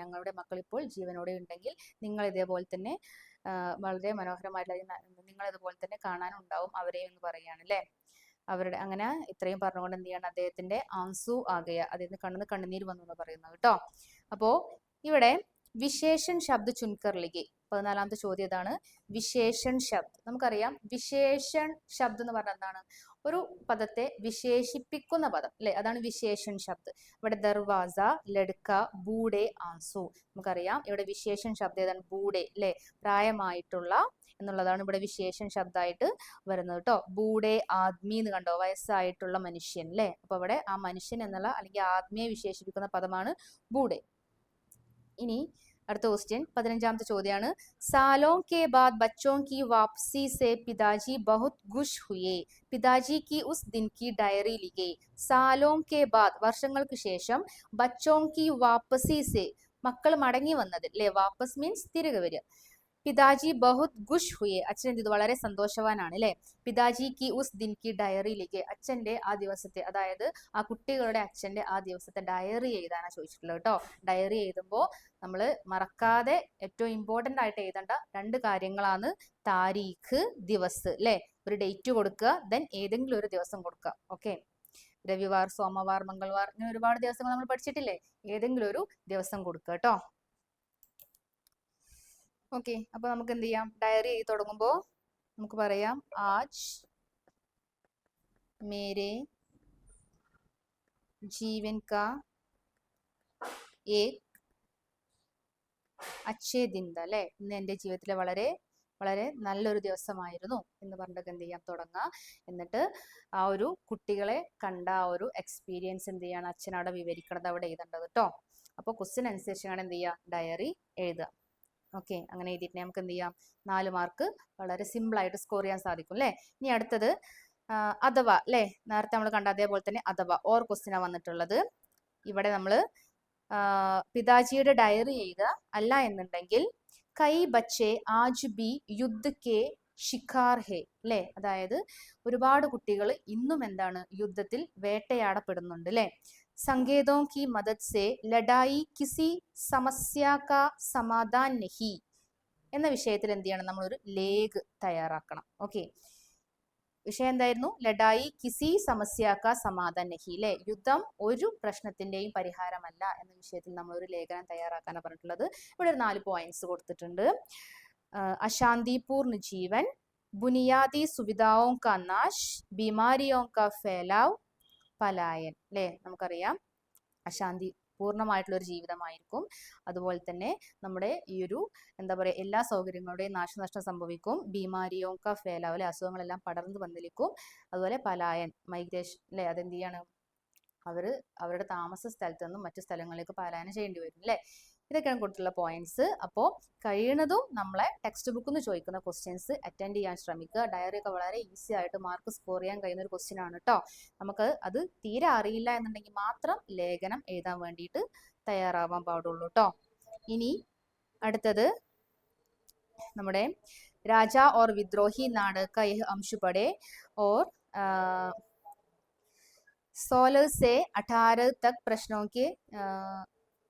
ഞങ്ങളുടെ മക്കൾ ഇപ്പോൾ ജീവനോടെ ഉണ്ടെങ്കിൽ നിങ്ങൾ ഇതേപോലെ തന്നെ വളരെ മനോഹരമായിട്ടുള്ള, നിങ്ങൾ ഇതുപോലെ തന്നെ കാണാനുണ്ടാവും അവരെ എന്ന് പറയാണ് അല്ലെ. അവരുടെ അങ്ങനെ ഇത്രയും പറഞ്ഞുകൊണ്ട് എന്ത് ചെയ്യണം, അദ്ദേഹത്തിന്റെ ആൻസു ആകയ, അദ്ദേഹത്തിന് കണ്ണിന്ന് കണ്ണുനീര് വന്നു എന്ന് പറയുന്നത് കേട്ടോ. അപ്പോ ഇവിടെ വിശേഷൻ ശബ്ദ ചുൻകർലിക്ക്, 14ാമത്തെ ചോദ്യം ഇതാണ്, വിശേഷൻ ശബ്ദ്. നമുക്കറിയാം, വിശേഷൻ ശബ്ദ് എന്ന് പറഞ്ഞാൽ എന്താണ്, ഒരു പദത്തെ വിശേഷിപ്പിക്കുന്ന പദം അല്ലെ, അതാണ് വിശേഷൻ ശബ്ദ്. ഇവിടെ ദർവാസ, ലഡ്ക, ബൂഡെ, ആൻസു. നമുക്കറിയാം ഇവിടെ വിശേഷൻ ശബ്ദം ഏതാണ്, ബൂഡെ അല്ലെ, പ്രായമായിട്ടുള്ള എന്നുള്ളതാണ് ഇവിടെ വിശേഷൻ ശബ്ദമായിട്ട് വരുന്നത് കേട്ടോ. ബൂഡെ ആദ്മി എന്ന് കണ്ടോ, വയസ്സായിട്ടുള്ള മനുഷ്യൻ അല്ലെ. അപ്പൊ ഇവിടെ ആ മനുഷ്യൻ എന്നുള്ള അല്ലെങ്കിൽ ആദ്മിയെ വിശേഷിപ്പിക്കുന്ന പദമാണ് ബൂഡെ. ഇനി അടുത്ത ക്വസ്റ്റ്യൻ, 15ാമത്തെ ചോദ്യമാണ്. സാലോं के बाद बच्चों की वापसी से पिताजी बहुत खुश हुए. पिताजी की उस दिन की डायरी लिखे. सालों के बाद വർഷങ്ങൾക്ക് ശേഷം, बच्चों की वापसी से മക്കൾ മടങ്ങി വന്നത് അല്ലെ, വാപ്പസ് മീൻസ് തിരികെ വരിക. പിതാജി ബഹുത് ഖുഷ് ഹുയെ, അച്ഛൻ എന്ത് ചെയ്തു, വളരെ സന്തോഷവാനാണ് അല്ലെ. പിതാജി കി ഉസ് ദിൻ കി ഡയറിയിലേക്ക്, അച്ഛന്റെ ആ ദിവസത്തെ, അതായത് ആ കുട്ടികളുടെ അച്ഛന്റെ ആ ദിവസത്തെ ഡയറി എഴുതാനാണ് ചോദിച്ചിട്ടുള്ളത് കേട്ടോ. ഡയറി എഴുതുമ്പോൾ നമ്മൾ മറക്കാതെ ഏറ്റവും ഇമ്പോർട്ടന്റ് ആയിട്ട് എഴുതേണ്ട രണ്ട് കാര്യങ്ങളാണ് താരീഖ്, ദിവസ് അല്ലെ. ഒരു ഡേറ്റ് കൊടുക്കുക, ദെൻ ഏതെങ്കിലും ഒരു ദിവസം കൊടുക്കുക. ഓക്കെ, രവിവാർ, സോമവാർ, മംഗൾവാർ, ഇങ്ങനെ ഒരുപാട് ദിവസങ്ങൾ നമ്മൾ പഠിച്ചിട്ടില്ലേ. ഏതെങ്കിലും ഒരു ദിവസം കൊടുക്കുക കേട്ടോ. ഓക്കെ, അപ്പൊ നമുക്ക് എന്ത് ചെയ്യാം, ഡയറി എഴുതി തുടങ്ങുമ്പോൾ നമുക്ക് പറയാം ആജ് മേരെ ജീവൻ കാ ഏക് അച്ഛേ ദിൻ താ അല്ലെ. ഇന്ന് എൻ്റെ ജീവിതത്തിലെ വളരെ വളരെ നല്ലൊരു ദിവസമായിരുന്നു എന്ന് പറഞ്ഞിട്ട് എന്ത് ചെയ്യാം, തുടങ്ങാം. എന്നിട്ട് ആ ഒരു കുട്ടികളെ കണ്ട ആ ഒരു എക്സ്പീരിയൻസ് എന്ത് ചെയ്യണം, അച്ഛനവിടെ വിവരിക്കണത് അവിടെ എഴുതേണ്ടത് കേട്ടോ. അപ്പോൾ ക്വസ്റ്റ്യൻ അനുസരിച്ചാണ് എന്ത് ചെയ്യുക, ഡയറി എഴുതുക. ഓക്കെ, അങ്ങനെ എഴുതിയിട്ട് നമുക്ക് എന്ത് ചെയ്യാം, 4 മാർക്ക് വളരെ സിമ്പിൾ ആയിട്ട് സ്കോർ ചെയ്യാൻ സാധിക്കും അല്ലേ. ഇനി അടുത്തത് അഥവാ അല്ലേ, നേരത്തെ നമ്മൾ കണ്ട അതേപോലെ തന്നെ അഥവാ ഓർ ക്വസ്റ്റ്യനാണ് വന്നിട്ടുള്ളത്. ഇവിടെ നമ്മൾ പിതാജിയുടെ ഡയറി എഴുതുക, അല്ല എന്നുണ്ടെങ്കിൽ കൈ ബച്ചെ ആജ് ബി യുദ്ധ കെ ഷിക്കാർ ഹെ അല്ലെ. അതായത് ഒരുപാട് കുട്ടികൾ ഇന്നും എന്താണ്, യുദ്ധത്തിൽ വേട്ടയാടപ്പെടുന്നുണ്ട് അല്ലെ. संकेतों की मदद से लड़ाई किसी समस्या का समाधान नहीं എന്ന വിഷയത്തിൽ എന്ത് ചെയ്യണം, നമ്മളൊരു ലേഖ് തയ്യാറാക്കണം. ഓക്കെ, വിഷയം എന്തായിരുന്നു, ലഡായി കിസി സമസ്യാക്ക സമാധാൻ നഹി അല്ലെ. യുദ്ധം ഒരു പ്രശ്നത്തിന്റെയും പരിഹാരമല്ല എന്ന വിഷയത്തിൽ നമ്മളൊരു ലേഖനം തയ്യാറാക്കാനാണ് പറഞ്ഞിട്ടുള്ളത്. ഇവിടെ ഒരു 4 പോയിന്റ്സ് കൊടുത്തിട്ടുണ്ട്. അശാന്തിപൂർണ്ണ ജീവൻ, ബുനിയാദി സുവിധാओं का नाश, बीमारियों का फैलाव, പലായൻ അല്ലെ. നമുക്കറിയാം അശാന്തി പൂർണ്ണമായിട്ടുള്ള ഒരു ജീവിതമായിരിക്കും. അതുപോലെ തന്നെ നമ്മുടെ ഈ ഒരു എന്താ പറയുക, എല്ലാ സൗകര്യങ്ങളുടെയും നാശനഷ്ടം സംഭവിക്കും. ബീമാരിയോക്ക ഫേലാവലെ, അസുഖങ്ങളെല്ലാം പടർന്നു വന്നിരിക്കും. അതുപോലെ പലായൻ, മൈഗ്രേഷൻ അല്ലെ, അതെന്ത് ചെയ്യാണ്, അവരുടെ താമസ സ്ഥലത്ത് നിന്നും മറ്റു സ്ഥലങ്ങളിലേക്ക് പലായനം ചെയ്യേണ്ടി വരും അല്ലെ. ഇതൊക്കെയാണ് കൊടുത്തിട്ടുള്ള പോയിന്റ്സ്. അപ്പോൾ കഴിയുന്നതും നമ്മളെ ടെക്സ്റ്റ് ബുക്കിൽ നിന്ന് ചോദിക്കുന്ന ക്വസ്റ്റ്യൻസ് അറ്റൻഡ് ചെയ്യാൻ ശ്രമിക്കുക. ഡയറി ഒക്കെ വളരെ ഈസി ആയിട്ട് മാർക്ക് സ്കോർ ചെയ്യാൻ കഴിയുന്ന ഒരു ക്വസ്റ്റ്യൻ ആണ് കേട്ടോ. നമുക്ക് അത് തീരെ അറിയില്ല എന്നുണ്ടെങ്കിൽ മാത്രം ലേഖനം എഴുതാൻ വേണ്ടിയിട്ട് തയ്യാറാവാൻ പാടുള്ളൂ കേട്ടോ. ഇനി അടുത്തത് നമ്മുടെ രാജ ഓർ വിദ്രോഹി നാടക का यह अंश पढ़े और 16 से 18 तक प्रश्नों के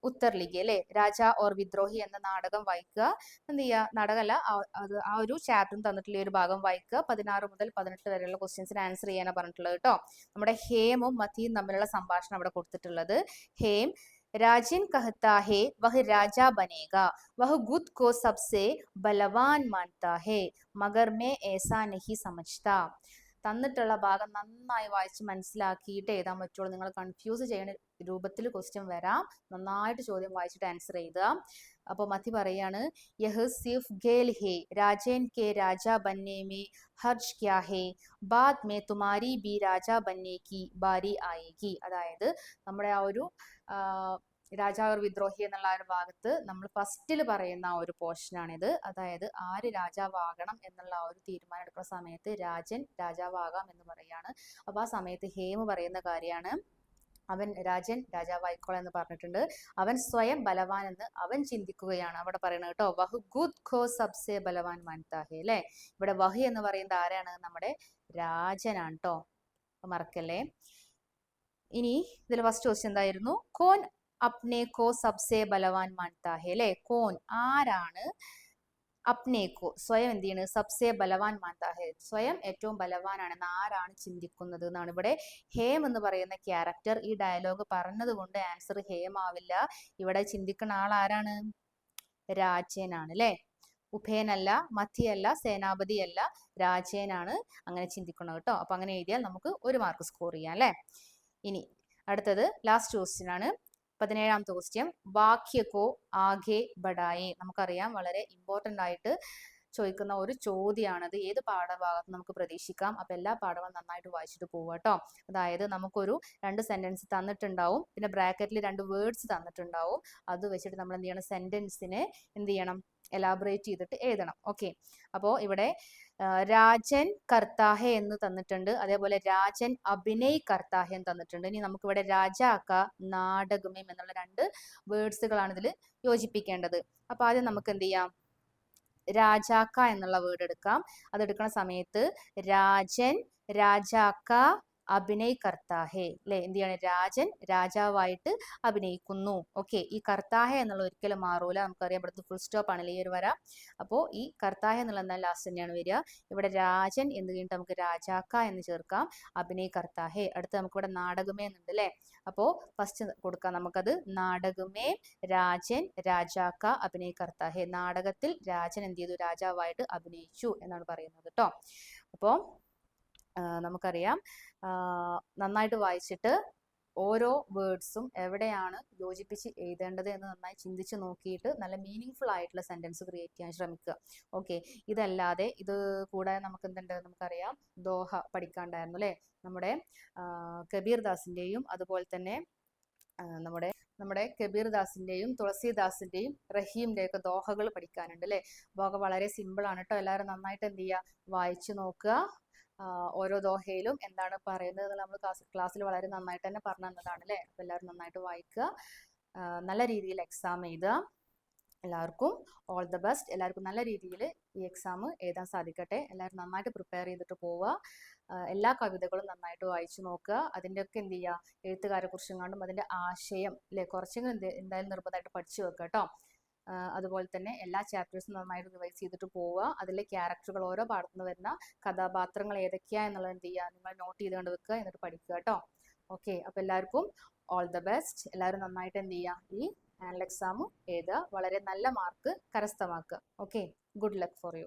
ഉത്തർ ലിഖിയ അല്ലെ. രാജ ഓർ വിദ്രോഹി എന്ന നാടകം വായിക്കുക. എന്ത് ചെയ്യുക, നാടകമല്ല, അത് ആ ഒരു ചാപ്റ്റർ തന്നിട്ടുള്ള ഒരു ഭാഗം വായിക്കുക. 16 മുതൽ 18 വരെയുള്ള ക്വസ്റ്റ്യൻസിന് ആൻസർ ചെയ്യാനാണ് പറഞ്ഞിട്ടുള്ളത് കേട്ടോ. നമ്മുടെ ഹേമും മതിയും തമ്മിലുള്ള സംഭാഷണം അവിടെ കൊടുത്തിട്ടുള്ളത്. ഹേം, राजन कहता है वह राजा बनेगा, वह खुद को सबसे बलवान मानता है, मगर मैं ऐसा नहीं समझता. തന്നിട്ടുള്ള ഭാഗം നന്നായി വായിച്ച് മനസ്സിലാക്കിയിട്ട് എഴുതാൻ പറ്റുള്ളൂ. നിങ്ങൾ കൺഫ്യൂസ് ചെയ്യുന്ന രൂപത്തിൽ ക്വസ്റ്റ്യൻ വരാം. നന്നായിട്ട് ചോദ്യം വായിച്ചിട്ട് ആൻസർ എഴുതുക. അപ്പോൾ മതി പറയാണ്, യഹ് സിർഫ് ഖേൽ ഹേ, രാജൻ കെ രാജ ബന്നെ മേ ഹർജ് ക്യാ ഹേ, ബാദ് മേ തുമാരി ബി രാജ ബന്നെ കി ബാരി ആയേഗി. അതായത് നമ്മുടെ ആ ഒരു രാജാവ് വിദ്രോഹി എന്നുള്ള ആ ഒരു ഭാഗത്ത് നമ്മൾ ഫസ്റ്റിൽ പറയുന്ന ആ ഒരു പോർഷനാണിത്. അതായത് ആര് രാജാവാകണം എന്നുള്ള ആ ഒരു തീരുമാനം എടുക്കുന്ന സമയത്ത് രാജൻ രാജാവാകാം എന്ന് പറയാണ്. അപ്പൊ ആ സമയത്ത് ഹേമ് പറയുന്ന കാര്യമാണ്, രാജൻ രാജാവായിക്കോളാം എന്ന് പറഞ്ഞിട്ടുണ്ട്. അവൻ സ്വയം ബലവാൻ എന്ന് അവൻ ചിന്തിക്കുകയാണ് അവിടെ പറയുന്നത് കേട്ടോ. വഹു ഖുദ് ഖോ സബ്സെ ബലവാൻ മാൻതാ ഹേ അല്ലെ. ഇവിടെ വഹു എന്ന് പറയുന്നത് ആരാണ്, നമ്മുടെ രാജനാണ് കേട്ടോ, മറക്കല്ലേ. ഇനി ഇതിൽ ഫസ്റ്റ് ക്വസ്റ്റ്യൻ എന്തായിരുന്നു, കോൻ അപ്നേക്കോ സബ്സെ ബലവാൻ മാൻതാ ഹേ അല്ലെ. കോൻ, ആരാണ്, അപ്നേക്കോ സ്വയം എന്ത് ചെയ്യണ്, സബ്സെ ബലവാൻ മാൻതാ ഹേ സ്വയം ഏറ്റവും ബലവാനാണെന്ന് ആരാണ് ചിന്തിക്കുന്നത് എന്നാണ്. ഇവിടെ ഹേം എന്ന് പറയുന്ന ക്യാരക്ടർ ഈ ഡയലോഗ് പറഞ്ഞത് കൊണ്ട് ആൻസർ ഹേം ആവില്ല. ഇവിടെ ചിന്തിക്കുന്ന ആൾ ആരാണ്, രാജനാണ് അല്ലെ. ഉപേനല്ല, മധ്യയല്ല, സേനാപതിയല്ല, രാജേനാണ് അങ്ങനെ ചിന്തിക്കുന്നത് കേട്ടോ. അപ്പൊ അങ്ങനെ എഴുതിയാൽ നമുക്ക് 1 മാർക്ക് സ്കോർ ചെയ്യാം അല്ലെ. ഇനി അടുത്തത് ലാസ്റ്റ് ക്വസ്റ്റ്യൻ ആണ്, 17ാമത്തെ ക്വസ്റ്റ്യൻ. വാക്യക്കോ ആകെ ബഡായേ. നമുക്കറിയാം വളരെ ഇമ്പോർട്ടൻ്റ് ആയിട്ട് ചോദിക്കുന്ന ഒരു ചോദ്യമാണത്. ഏത് പാഠഭാഗത്ത് നമുക്ക് പ്രതീക്ഷിക്കാം. അപ്പൊ എല്ലാ പാഠവും നന്നായിട്ട് വായിച്ചിട്ട് പോവുക കേട്ടോ. അതായത് നമുക്കൊരു 2 സെന്റൻസ് തന്നിട്ടുണ്ടാവും, പിന്നെ ബ്രാക്കറ്റിൽ 2 വേർഡ്സ് തന്നിട്ടുണ്ടാവും. അത് വെച്ചിട്ട് നമ്മൾ എന്ത് ചെയ്യണം, സെന്റൻസിനെ എന്ത് ചെയ്യണം, എലാബറേറ്റ് ചെയ്തിട്ട് എഴുതണം. ഓക്കെ, അപ്പോൾ ഇവിടെ രാജൻ കർത്താഹെ എന്ന് തന്നിട്ടുണ്ട്, അതേപോലെ രാജൻ അഭിനയ് കർത്താഹെ എന്ന് തന്നിട്ടുണ്ട്. ഇനി നമുക്കിവിടെ രാജാക്ക നാടകമേ എന്നുള്ള 2 വേർഡ്സുകളാണ് ഇതിൽ യോജിപ്പിക്കേണ്ടത്. അപ്പൊ ആദ്യം നമുക്ക് എന്ത് ചെയ്യാം, രാജാക്ക എന്നുള്ള വേർഡ് എടുക്കാം. അതെടുക്കുന്ന സമയത്ത് രാജൻ, രാജാക്ക, അഭിനയ് കർത്താഹെ അല്ലെ, എന്ത് ചെയ്യാണ്, രാജൻ രാജാവായിട്ട് അഭിനയിക്കുന്നു. ഓക്കെ, ഈ കർത്താഹെ എന്നുള്ള ഒരിക്കലും മാറൂല, നമുക്കറിയാം ഇവിടുത്തെ ഫുൾ സ്റ്റോപ്പ് ആണല്ലേ ഈ ഒരു വര. അപ്പോൾ ഈ കർത്താഹെ എന്നുള്ള എന്താ ലാസ്റ്റ് തന്നെയാണ് വരിക. ഇവിടെ രാജൻ എന്ന് കഴിഞ്ഞിട്ട് നമുക്ക് രാജാക്ക എന്ന് ചേർക്കാം, അഭിനയ് കർത്താഹെ. അടുത്ത് നമുക്ക് ഇവിടെ നാടകമേ എന്നുണ്ട് അല്ലേ. അപ്പോൾ ഫസ്റ്റ് കൊടുക്കാം നമുക്കത്, നാടകമേ രാജൻ രാജാക്ക അഭിനയ് കർത്താഹെ. നാടകത്തിൽ രാജൻ എന്ത് ചെയ്തു, രാജാവായിട്ട് അഭിനയിച്ചു എന്നാണ് പറയുന്നത് കേട്ടോ. അപ്പോൾ നമുക്കറിയാം നന്നായിട്ട് വായിച്ചിട്ട് ഓരോ വേർഡ്സും എവിടെയാണ് യോജിപ്പിച്ച് എഴുതേണ്ടത് എന്ന് നന്നായി ചിന്തിച്ച് നോക്കിയിട്ട് നല്ല മീനിങ് ആയിട്ടുള്ള സെന്റൻസ് ക്രിയേറ്റ് ചെയ്യാൻ ശ്രമിക്കുക. ഓക്കെ, ഇതല്ലാതെ ഇത് കൂടാതെ നമുക്ക് എന്തുണ്ട്, നമുക്കറിയാം ദോഹ പഠിക്കാണ്ടായിരുന്നു അല്ലേ. നമ്മുടെ കബീർ ദാസിന്റെയും അതുപോലെ തന്നെ നമ്മുടെ കബീർ ദാസിന്റെയും തുളസീദാസിന്റെയും റഹീമിന്റെയും ഒക്കെ ദോഹകൾ പഠിക്കാനുണ്ട് അല്ലേ. അപ്പോൾ വളരെ സിമ്പിൾ ആണ് കേട്ടോ. എല്ലാവരും നന്നായിട്ട് എന്ത് ചെയ്യുക, വായിച്ചു നോക്കുക. ഓരോ ദോഹയിലും എന്താണ് പറയുന്നത് നമ്മൾ ക്ലാസ്സിൽ വളരെ നന്നായിട്ട് തന്നെ പറഞ്ഞു തന്നതാണ് അല്ലേ. അപ്പോൾ എല്ലാവരും നന്നായിട്ട് വായിക്കുക, നല്ല രീതിയിൽ എക്സാം എഴുതുക. എല്ലാവർക്കും ഓൾ ദ ബെസ്റ്റ്. എല്ലാവർക്കും നല്ല രീതിയിൽ ഈ എക്സാം എഴുതാൻ സാധിക്കട്ടെ. എല്ലാവരും നന്നായിട്ട് പ്രിപ്പയർ ചെയ്തിട്ട് പോവുക. എല്ലാ കവിതകളും നന്നായിട്ട് വായിച്ചു നോക്കുക. അതിൻ്റെയൊക്കെ എന്ത് ചെയ്യുക, എഴുത്തുകാരെ കുറിച്ചും കണ്ടും അതിൻ്റെ ആശയം അല്ലേ കുറച്ചെങ്കിലും എന്തായാലും നിർബന്ധമായിട്ട് പഠിച്ചു വെക്കുക കേട്ടോ. അതുപോലെ തന്നെ എല്ലാ ചാപ്റ്റേഴ്സും നന്നായിട്ട് റിവൈസ് ചെയ്തിട്ട് പോവുക. അതിലെ ക്യാരക്ടറുകൾ, ഓരോ പാഠത്തു നിന്ന് വരുന്ന കഥാപാത്രങ്ങൾ ഏതൊക്കെയാ എന്നുള്ളത് എന്ത് ചെയ്യുക, നിങ്ങൾ നോട്ട് ചെയ്തുകൊണ്ട് വെക്കുക, എന്നിട്ട് പഠിക്കുക കേട്ടോ. ഓക്കെ, അപ്പോൾ എല്ലാവർക്കും ഓൾ ദ ബെസ്റ്റ്. എല്ലാവരും നന്നായിട്ട് എന്ത് ചെയ്യുക, ഈ ആനുവൽ എക്സാം എഴുതുക, വളരെ നല്ല മാർക്ക് കരസ്ഥമാക്കുക. Okay, good luck for U.